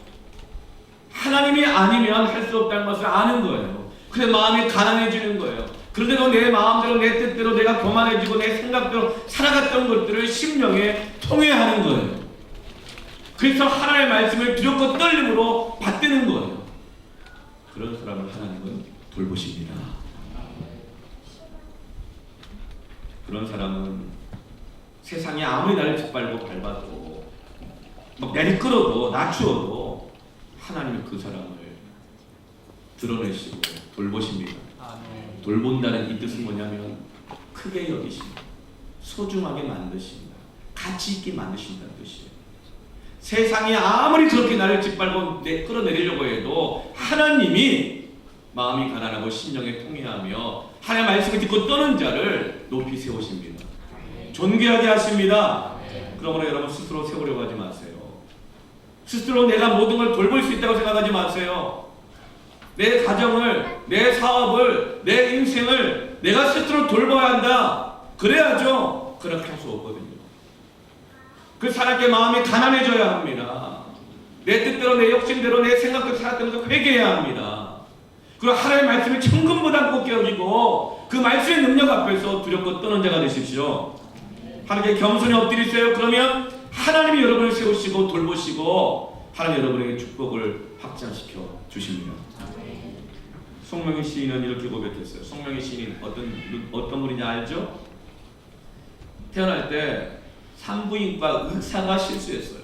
Speaker 1: 하나님이 아니면 할 수 없다는 것을 아는 거예요. 그래서 마음이 가난해지는 거예요. 그런데도 내 마음대로 내 뜻대로 내가 교만해지고 내 생각대로 살아갔던 것들을 심령에 통회하는 거예요. 그래서 하나님의 말씀을 두렵고 떨림으로 받드는 거예요. 그런 사람을 하나님은 돌보십니다. 그런 사람은 세상이 아무리 나를 짓밟고 밟아도 막 내리끌어도 낮추어도 하나님이 그 사람을 드러내시고 돌보십니다. 돌본다는 이 뜻은 뭐냐면 크게 여기십니다. 소중하게 만드십니다. 가치 있게 만드신다는 뜻이에요. 세상이 아무리 그렇게 나를 짓밟고 끌어내리려고 해도 하나님이 마음이 가난하고 심령에 통회하며 하나님의 말씀을 듣고 떠는 자를 높이 세우십니다. 존귀하게 하십니다. 그러므로 여러분 스스로 세우려고 하지 마세요. 스스로 내가 모든 걸 돌볼 수 있다고 생각하지 마세요. 내 가정을, 내 사업을, 내 인생을 내가 스스로 돌봐야 한다. 그래야죠. 그렇게 할 수 없거든요. 그 사람께 마음이 가난해져야 합니다. 내 뜻대로, 내 욕심대로, 내 생각대로 살았던 것을 회개해야 합니다. 그리고 하나님의 말씀을 천금보다 꼭 깨어지고 그 말씀의 능력 앞에서 두렵고 떠는 자가 되십시오. 하나님께 겸손히 엎드리세요. 그러면 하나님이 여러분을 세우시고 돌보시고 하나님 여러분에게 축복을 확장시켜 주십니다. 송명희 시인은 이렇게 고백했어요. 송명희 시인이 어떤 분이냐 알죠? 태어날 때 산부인과 의사가 실수했어요.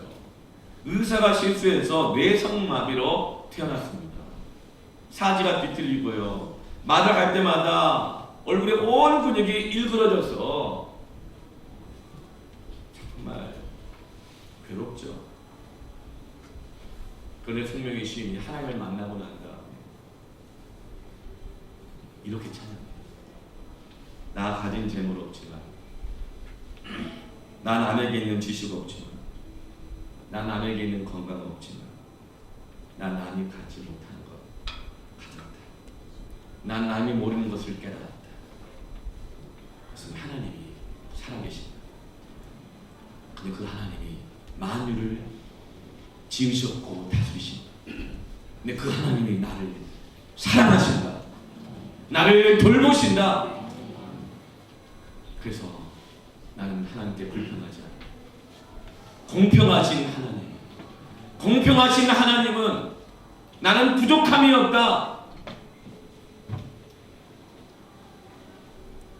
Speaker 1: 의사가 실수해서 뇌성마비로 태어났습니다. 사지가 뒤틀리고요. 말을 할 때마다 얼굴에 온 근육이 일그러져서 정말 괴롭죠. 그런데 송명희 시인이 하나님을 만나고 난다. 이렇게 찬양해요. 나 가진 재물 없지만, 나 남에게 있는 지식 없지만, 나 남에게 있는 건강 없지만, 나 남이 갖지 못하는 것 가졌다. 난 남이 모르는 것을 깨달았다. 그것은 하나님이 살아계신다. 근데 그 하나님이 만유를 지으셨고 다스리신다. 근데 그 하나님이 나를 사랑하신다. 나를 돌보신다. 그래서 나는 하나님께 불평하지 않아. 공평하신 하나님, 공평하신 하나님은 나는 부족함이 없다.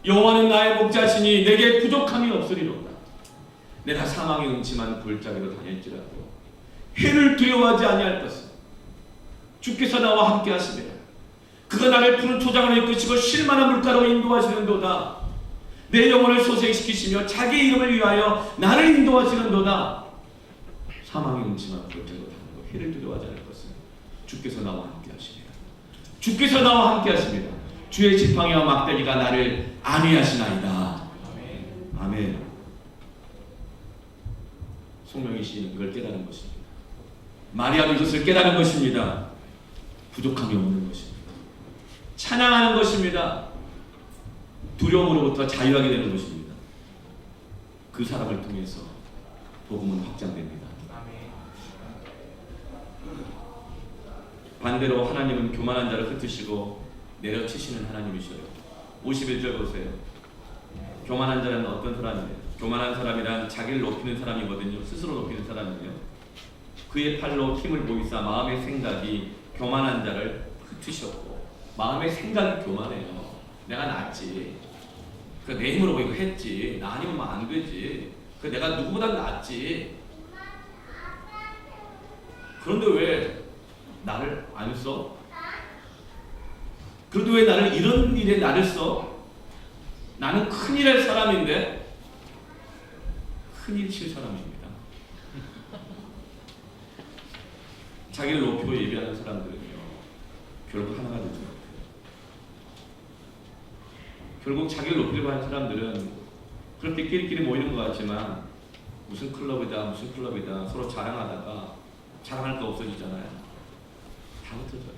Speaker 1: 여호와는 나의 목자시니 내게 부족함이 없으리로다. 내가 사망의 음침한 골짜기로 다닐지라도 해를 두려워하지 아니할 것은 주께서 나와 함께 하시리라. 그가 나를 푸른 초장으로 이끄시고 쉴만한 물가로 인도하시는도다. 내 영혼을 소생시키시며 자기 이름을 위하여 나를 인도하시는도다. 사망의 음침한 골짜기로 다니고 해를 두려워하지 않을 것은 주께서 나와 함께 하시리라. 주께서 나와 함께 하십니다. 주의 지팡이와 막대기가 나를 안위하시나이다. 아멘. 송명희 씨는 그걸 깨달은 것입니다. 마리아도 이것을 깨달은 것입니다. 부족함이 없는 것입니다. 찬양하는 것입니다. 두려움으로부터 자유하게 되는 것입니다. 그 사람을 통해서 복음은 확장됩니다. 반대로 하나님은 교만한 자를 흩으시고 내려치시는 하나님이셔요. 51절 보세요. 교만한 자는 어떤 사람이에요? 교만한 사람이란 자기를 높이는 사람이거든요. 스스로 높이는 사람이에요. 그의 팔로 힘을 보이사 마음의 생각이 교만한 자를 흩으셨고, 마음의 생각이 교만해요. 내가 낫지. 내 힘으로 이거 했지. 나 아니면 안 되지. 내가 누구보다 낫지. 그런데 왜 나를 안 써? 그런데 왜 나를 이런 일에 나를 써? 나는 큰일 할 사람인데 큰일 칠 사람입니다. 자기를 높이고 예비하는 사람들은요, 결국 하나가 되지 못해요. 결국 자기를 높이려고 하는 사람들은 그렇게 끼리끼리 모이는 것 같지만 무슨 클럽이다 무슨 클럽이다 서로 자랑하다가 자랑할 거 없어지잖아요. 다 흩어져요.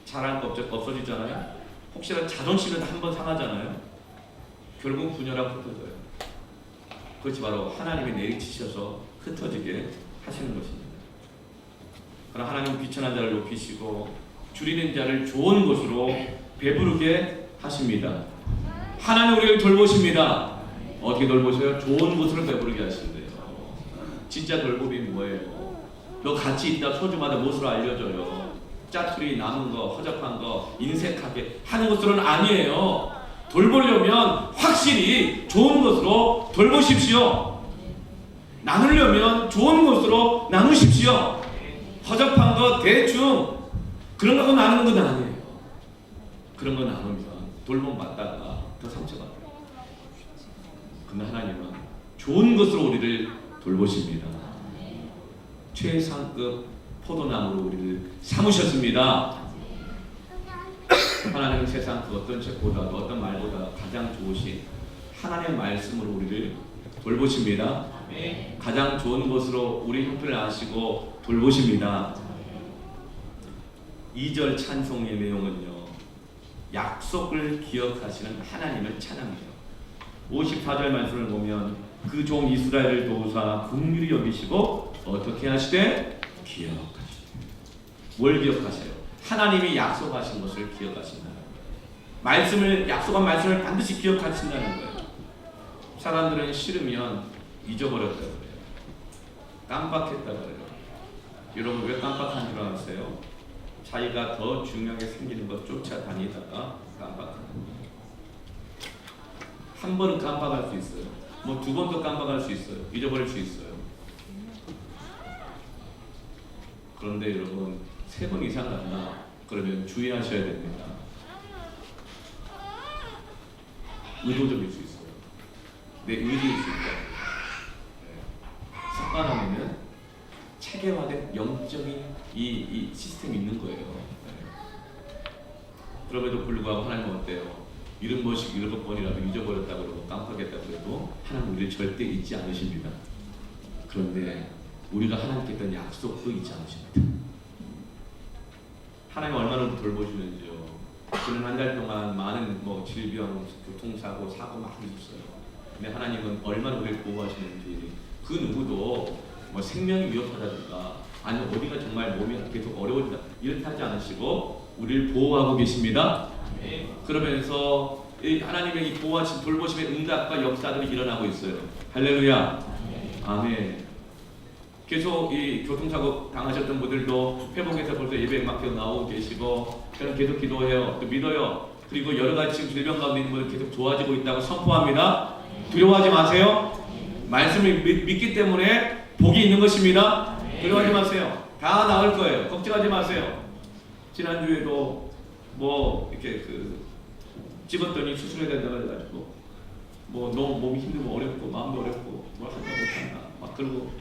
Speaker 1: 자랑할 거 없어지잖아요. 혹시나 자존심을 한번 상하잖아요. 결국 분열하고 흩어져요. 그것이 바로 하나님이 내리치셔서 흩어지게 하시는 것입니다. 그러나 하나님은 비천한 자를 높이시고 줄이는 자를 좋은 곳으로 배부르게 하십니다. 하나님 우리를 돌보십니다. 어떻게 돌보셔요? 좋은 곳으로 배부르게 하신대요. 진짜 돌봄이 뭐예요? 너 같이 있다 소중하다 무엇으로 알려줘요? 짜투리 남은 거 허접한 거 인색하게 하는 것들은 아니에요. 돌보려면 확실히 좋은 것으로 돌보십시오. 나누려면 좋은 것으로 나누십시오. 허접한 거 대충 그런 거 나누는 건 아니에요. 그런 거 나누면 돌봄 받다가 더 상처받아요. 그러나 하나님은 좋은 것으로 우리를 돌보십니다. 최상급 포도나무로 우리를 삼으셨습니다. 하나님은 세상 그 어떤 책보다 어떤 말보다 가장 좋으신 하나님의 말씀으로 우리를 돌보십니다. 가장 좋은 것으로 우리 형편을 아시고 돌보십니다. 2절 찬송의 내용은요, 약속을 기억하시는 하나님을 찬양해요. 54절 말씀을 보면 그 종 이스라엘을 도우사 긍휼히 여기시고 어떻게 하시되 기억하시되. 뭘 기억하세요? 하나님이 약속하신 것을 기억하신다는 거예요. 말씀을 약속한 말씀을 반드시 기억하신다는 거예요. 사람들은 싫으면 잊어버렸다고 그래요. 깜빡했다고 그래요. 여러분 왜 깜빡한 줄 아세요? 자기가 더 중요하게 생기는 것 쫓아다니다가 깜빡하는 거예요. 한 번은 깜빡할 수 있어요. 뭐 두 번도 깜빡할 수 있어요. 잊어버릴 수 있어요. 그런데 여러분 3번 이상 간다 그러면 주의하셔야 됩니다. 의도적일 수 있어요. 내 의지일 수 있다. 습관하면 체계화된 영적인 이 시스템이 있는 거예요. 그럼에도 불구하고 하나님은 어때요? 77번이라도 잊어버렸다고 그러고 깜빡했다고 그래도 하나님 우리를 절대 잊지 않으십니다. 그런데 우리가 하나님께 했던 약속도 잊지 않으십니다. 하나님 얼마나 돌보시는지요. 저는 한 달 동안 많은 질병, 교통사고, 사고 많이 있었어요. 근데 하나님은 얼마나 우리를 보호하시는지, 그 누구도 생명이 위협하다든가 아니면 어디가 정말 몸이 계속 어려워진다 이렇게 하지 않으시고 우리를 보호하고 계십니다. 그러면서 하나님의 이 보호하신 돌보심의 응답과 역사들이 일어나고 있어요. 할렐루야. 아멘. 계속 이 교통사고 당하셨던 분들도 회복해서 벌써 예배에 맡겨 나오고 계시고, 저는 계속 기도해요. 또 믿어요. 그리고 여러 가지 지금 질병 가운데 있는 분들 계속 좋아지고 있다고 선포합니다. 두려워하지 마세요. 말씀을 믿기 때문에 복이 있는 것입니다. 두려워하지 마세요. 다 나을 거예요. 걱정하지 마세요. 지난주에도 이렇게 찍었더니 수술해야 된다고 해가지고 너무 몸이 힘들고 어렵고 마음도 어렵고 뭘 한다 못한다 막 그러고,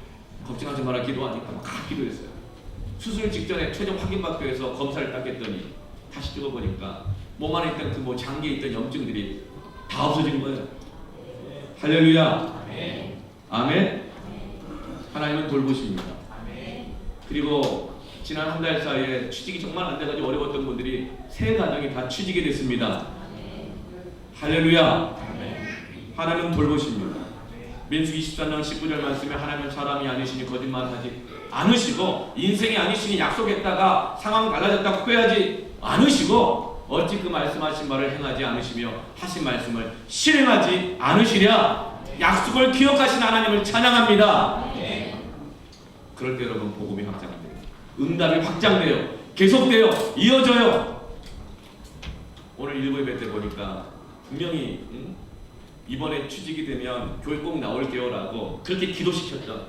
Speaker 1: 걱정하지 마라 기도하니까 막 기도했어요. 수술 직전에 최종 확인받기 위해서 검사를 딱 했더니 다시 찍어보니까 몸 안에 있던 장기에 있던 염증들이 다 없어진 거예요. 할렐루야. 아멘. 하나님은 돌보십니다. 그리고 지난 한 달 사이에 취직이 정말 안 돼가지고 어려웠던 분들이 세 가정이 다 취직이 됐습니다. 할렐루야. 하나님은 돌보십니다. 민수기 23장 19절 말씀에 하나님은 사람이 아니시니 거짓말하지 않으시고 인생이 아니시니 약속했다가 상황 달라졌다고 후회하지 않으시고 어찌 그 말씀하신 말을 행하지 않으시며 하신 말씀을 실행하지 않으시랴. 약속을 기억하신 하나님을 찬양합니다. 그럴 때 여러분 복음이 확장돼요. 응답이 확장돼요. 계속돼요. 이어져요. 오늘 일부 예배 때 보니까 분명히 이번에 취직이 되면 교회 꼭 나올게요라고 그렇게 기도시켰던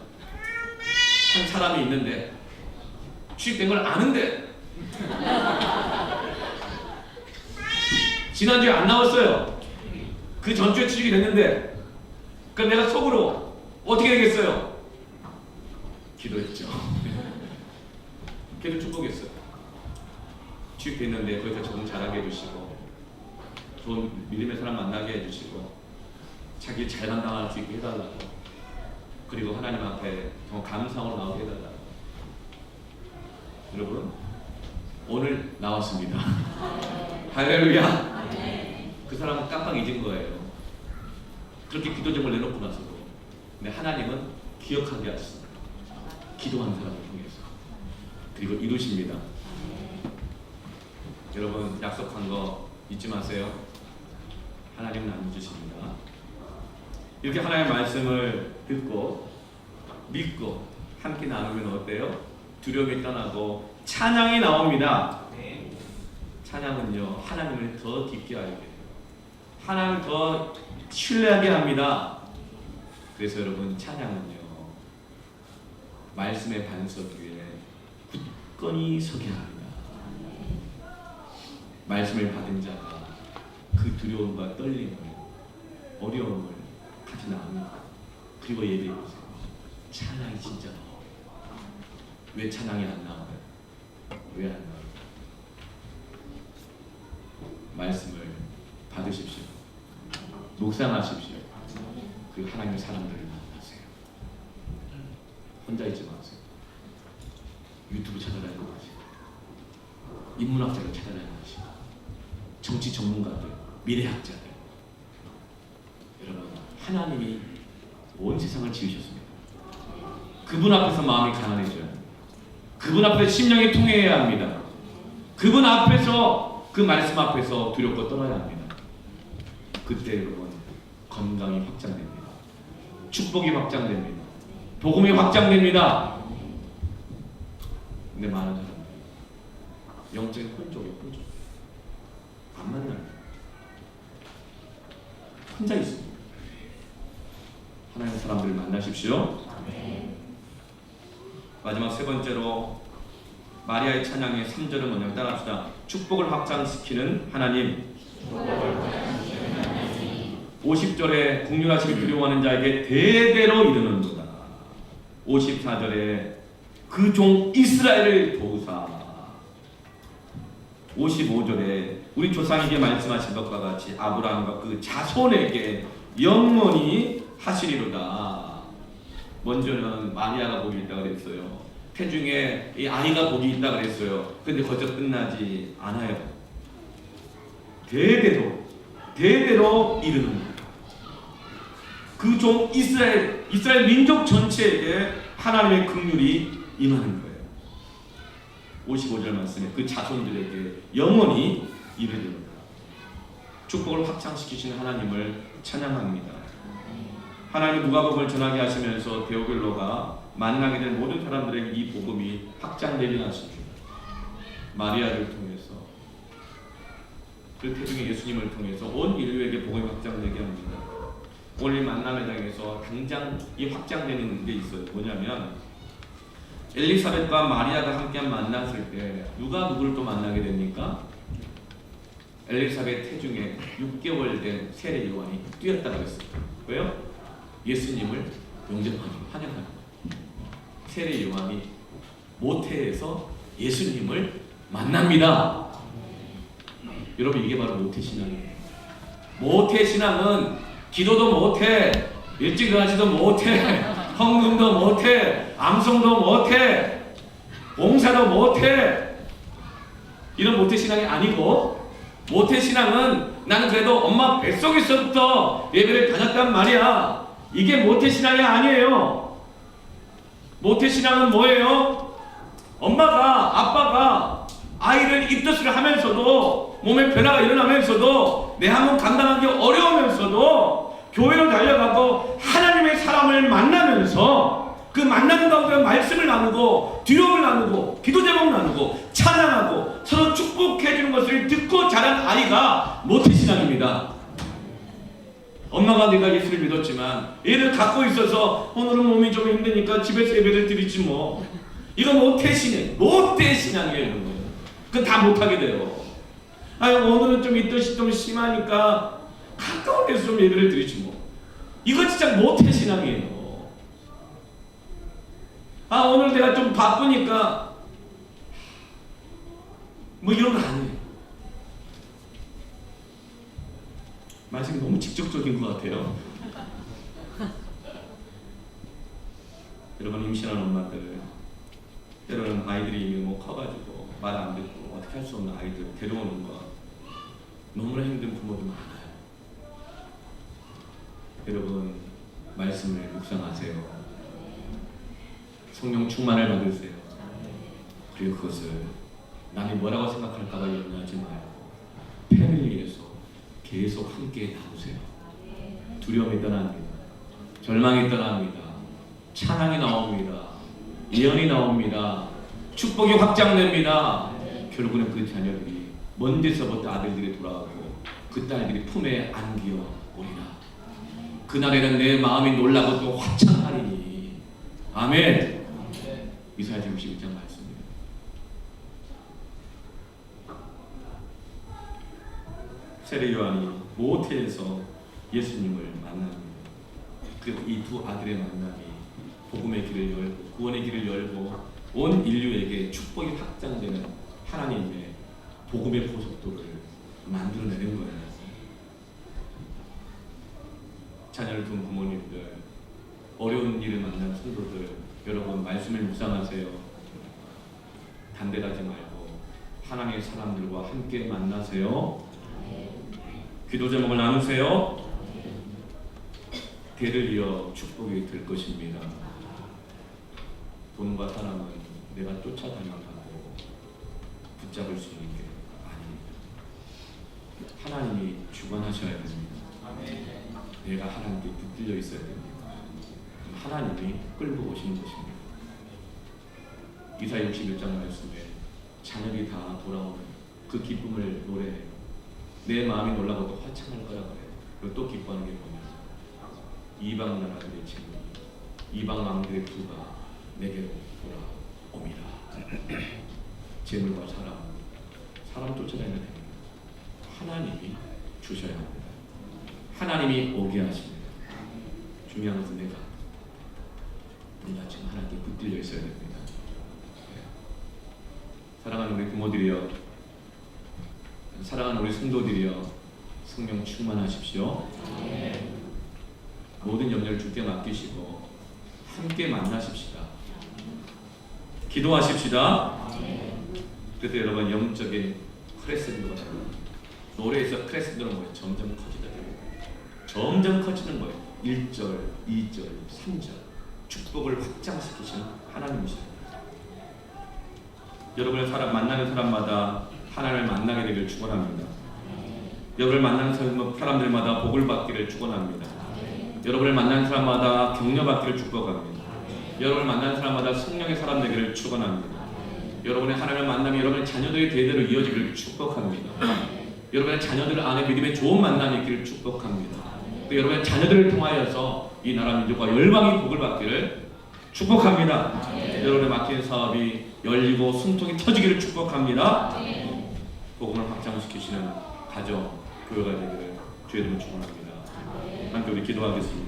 Speaker 1: 한 사람이 있는데 취직된 걸 아는데 지난주에 안 나왔어요. 그 전주에 취직이 됐는데, 그럼 내가 속으로 어떻게 되겠어요? 기도했죠. 계속 축복했어요. 취직됐는데 거기서 적응 잘하게 해주시고 좋은 믿음의 사람 만나게 해주시고 자기 잘 감당할 수 있게 해달라고, 그리고 하나님 앞에 더 감사하고 나오게 해달라고. 여러분 오늘 나왔습니다. 할렐루야. 그 사람은 깜빡 잊은 거예요. 그렇게 기도 제목을 내놓고 나서도. 근데 하나님은 기억하게 하셨습니다. 기도한 사람을 통해서. 그리고 이루십니다. 여러분 약속한 거 잊지 마세요. 하나님은 안 잊으십니다. 이렇게 하나님의 말씀을 듣고 믿고 함께 나누면 어때요? 두려움이 떠나고 찬양이 나옵니다. 찬양은요 하나님을 더 깊게 알게 해요. 하나님을 더 신뢰하게 합니다. 그래서 여러분 찬양은요 말씀의 반석 위에 굳건히 서게 합니다. 말씀을 받은 자가 그 두려움과 떨림을, 어려움을 같이 나옵니다. 그리고 예배해보세요. 찬양이 진짜 왜 찬양이 안 나와요? 왜 안 나와요? 말씀을 받으십시오. 묵상하십시오. 그 하나님의 사람들을 만나세요. 혼자 있지 마세요. 유튜브 찾아다니고 마시고, 인문학자를 찾아다니고 마시고, 정치 전문가들, 미래학자들. 여러분 하나님이 온 세상을 지으셨습니다. 그분 앞에서 마음이 가난해져야 합니다. 그분 앞에서 심령이 통해야 합니다. 그분 앞에서, 그 말씀 앞에서 두렵고 떨어야 합니다. 그때 여러분 건강이 확장됩니다. 축복이 확장됩니다. 복음이 확장됩니다. 근데 많은 사람들이 영적인 혼족이에요. 혼족. 안 만나요. 혼자 있습니다. 하나님의 사람들을 만나십시오. 마지막 세 번째로 마리아의 찬양의 3절은 뭐냐면 따라합시다. 축복을 확장시키는 하나님. 50절에 국률하심이 두려워하는 자에게 대대로 이르는도다. 54절에 그 종 이스라엘을 도우사. 55절에 우리 조상에게 말씀하신 것과 같이 아브라함과 그 자손에게 영원히 하시리로다. 먼저는 마리아가 복이 있다 그랬어요. 태중에 이 아이가 복이 있다 그랬어요. 근데 거기서 끝나지 않아요. 대대로 이르는 거예요. 그 종 이스라엘 민족 전체에게 하나님의 긍휼이 임하는 거예요. 55절 말씀에 그 자손들에게 영원히 이르리로다. 축복을 확장시키시는 하나님을 찬양합니다. 하나님 누가복음을 전하게 하시면서 데오빌로가 만나게 된 모든 사람들에게 이 복음이 확장되게 하십니다. 마리아를 통해서 그 태중의 예수님을 통해서 온 인류에게 복음이 확장되게 합니다. 오늘 만남의 장에서 당장 이 확장되는 게 있어요. 뭐냐면 엘리사벳과 마리아가 함께 만났을 때 누가 누구를 또 만나게 됩니까? 엘리사벳 태중에 6개월 된 세례 요한이 뛰었다고 했어요. 왜요? 예수님을 영접하고 환영하는 거예요. 세례 요한이 모태에서 예수님을 만납니다. 여러분, 이게 바로 모태신앙이에요. 모태신앙은 기도도 못해, 일찍 일어나지도 못해, 헌금도 못해, 암송도 못해, 봉사도 못해, 이런 모태신앙이 아니고, 모태신앙은 나는 그래도 엄마 뱃속에서부터 예배를 다녔단 말이야. 이게 모태신앙이 아니에요. 모태신앙은 뭐예요? 엄마가, 아빠가 아이를 입덧을 하면서도 몸에 변화가 일어나면서도 내 한 몸 감당하기 어려우면서도 교회로 달려가고 하나님의 사람을 만나면서 그 만나는 가운데 말씀을 나누고 두려움을 나누고 기도 제목 나누고 찬양하고 서로 축복해 주는 것을 듣고 자란 아이가 모태신앙입니다. 엄마가 내가 예수를 믿었지만 얘를 갖고 있어서 오늘은 몸이 좀 힘드니까 집에서 예배를 드리지 뭐. 이건 모태신앙이에요. 그건 다 못하게 돼요. 오늘은 좀 이 뜻이 좀 심하니까 가까운 데서 좀 예배를 드리지 뭐. 이거 진짜 모태신앙이에요. 오늘 내가 좀 바쁘니까 뭐 이런 거 아니에요. 말씀이 너무 직접적인 것 같아요. 여러분, 임신한 엄마들, 때로는 아이들이 이미 뭐 커가지고 말 안 듣고 어떻게 할 수 없는 아이들 데려오는 거 너무나 힘든 부모도 많아요. 여러분, 말씀을 묵상하세요. 성령 충만을 받으세요. 그리고 그것을 남이 뭐라고 생각할까봐 염려하지 말고 팬을 위해서 계속 함께 나누세요. 두려움이 떠납니다. 절망이 떠납니다. 찬양이 나옵니다. 예언이 나옵니다. 축복이 확장됩니다. 결국은 그 자녀들이 먼 데서부터 아들들이 돌아가고 그 딸들이 품에 안기어 오리라. 그날에는 내 마음이 놀라고 또 화창하리니. 아멘. 이사야 61장 말씀입니다. 세례 요한이 모태에서 예수님을 만납니다. 이 두 아들의 만남이 복음의 길을 열고 구원의 길을 열고 온 인류에게 축복이 확장되는 하나님의 복음의 고속도를 만들어내는 거예요. 자녀를 둔 부모님들, 어려운 일을 만난 성도들, 여러분 말씀을 묵상하세요. 담대하지 말고 하나님의 사람들과 함께 만나세요. 기도 제목을 나누세요. 대를 이어 축복이 될 것입니다. 돈과 사람은 내가 쫓아다녀가고 붙잡을 수 있는 게 아닙니다. 하나님이 주관하셔야 됩니다. 내가 하나님께 붙들려 있어야 됩니다. 하나님이 끌고 오시는 것입니다. 이사야 61장 말씀에 자녀들이 다 돌아오는 그 기쁨을 노래해요. 내 마음이 놀라고 또 화창할 거라고 해요. 그리고 또 기뻐하는 게 뭐냐? 이방 나라들의 친구, 이방 왕들의 부가 내게로 돌아옵니다. 재물과 사람 쫓아다니면 됩니다. 하나님이 주셔야 합니다. 하나님이 오게 하십니다. 중요한 것은 내가 지금 하나님께 붙들려 있어야 됩니다. 사랑하는 우리 부모들이여, 사랑하는 우리 성도들이여, 성령 충만하십시오. 모든 염려를 주께 맡기시고 함께 만나십시다. 기도하십시다. 그때 여러분 영적인 크레센도가 됩니다. 노래에서 크레센도는 뭐예요? 점점 커지다. 점점 커지는 거예요. 1절, 2절, 3절 축복을 확장시키시는 하나님이십니다. 여러분의 만나는 사람마다 하나님을 만나게 되기를 축원합니다. 여러분을 만나는 사람들마다 복을 받기를 축원합니다. 여러분을 만나는 사람마다 격려받기를 축복합니다. 여러분을 만나는 사람마다 성령의 사람 되기를 축원합니다. 여러분의 하나님을 만남이 여러분의 자녀들의 대대로 이어지기를 축복합니다. 여러분의 자녀들 안에 믿음의 좋은 만남이 있기를 축복합니다. 또 여러분의 자녀들을 통하여서 이 나라 민족과 열방이 복을 받기를 축복합니다. 여러분의 맡긴 사업이 열리고 숨통이 터지기를 축복합니다. 복음을 확장시키시는 가정, 교회가 되기를 주의 이름으로 축원합니다. 함께 우리 기도하겠습니다.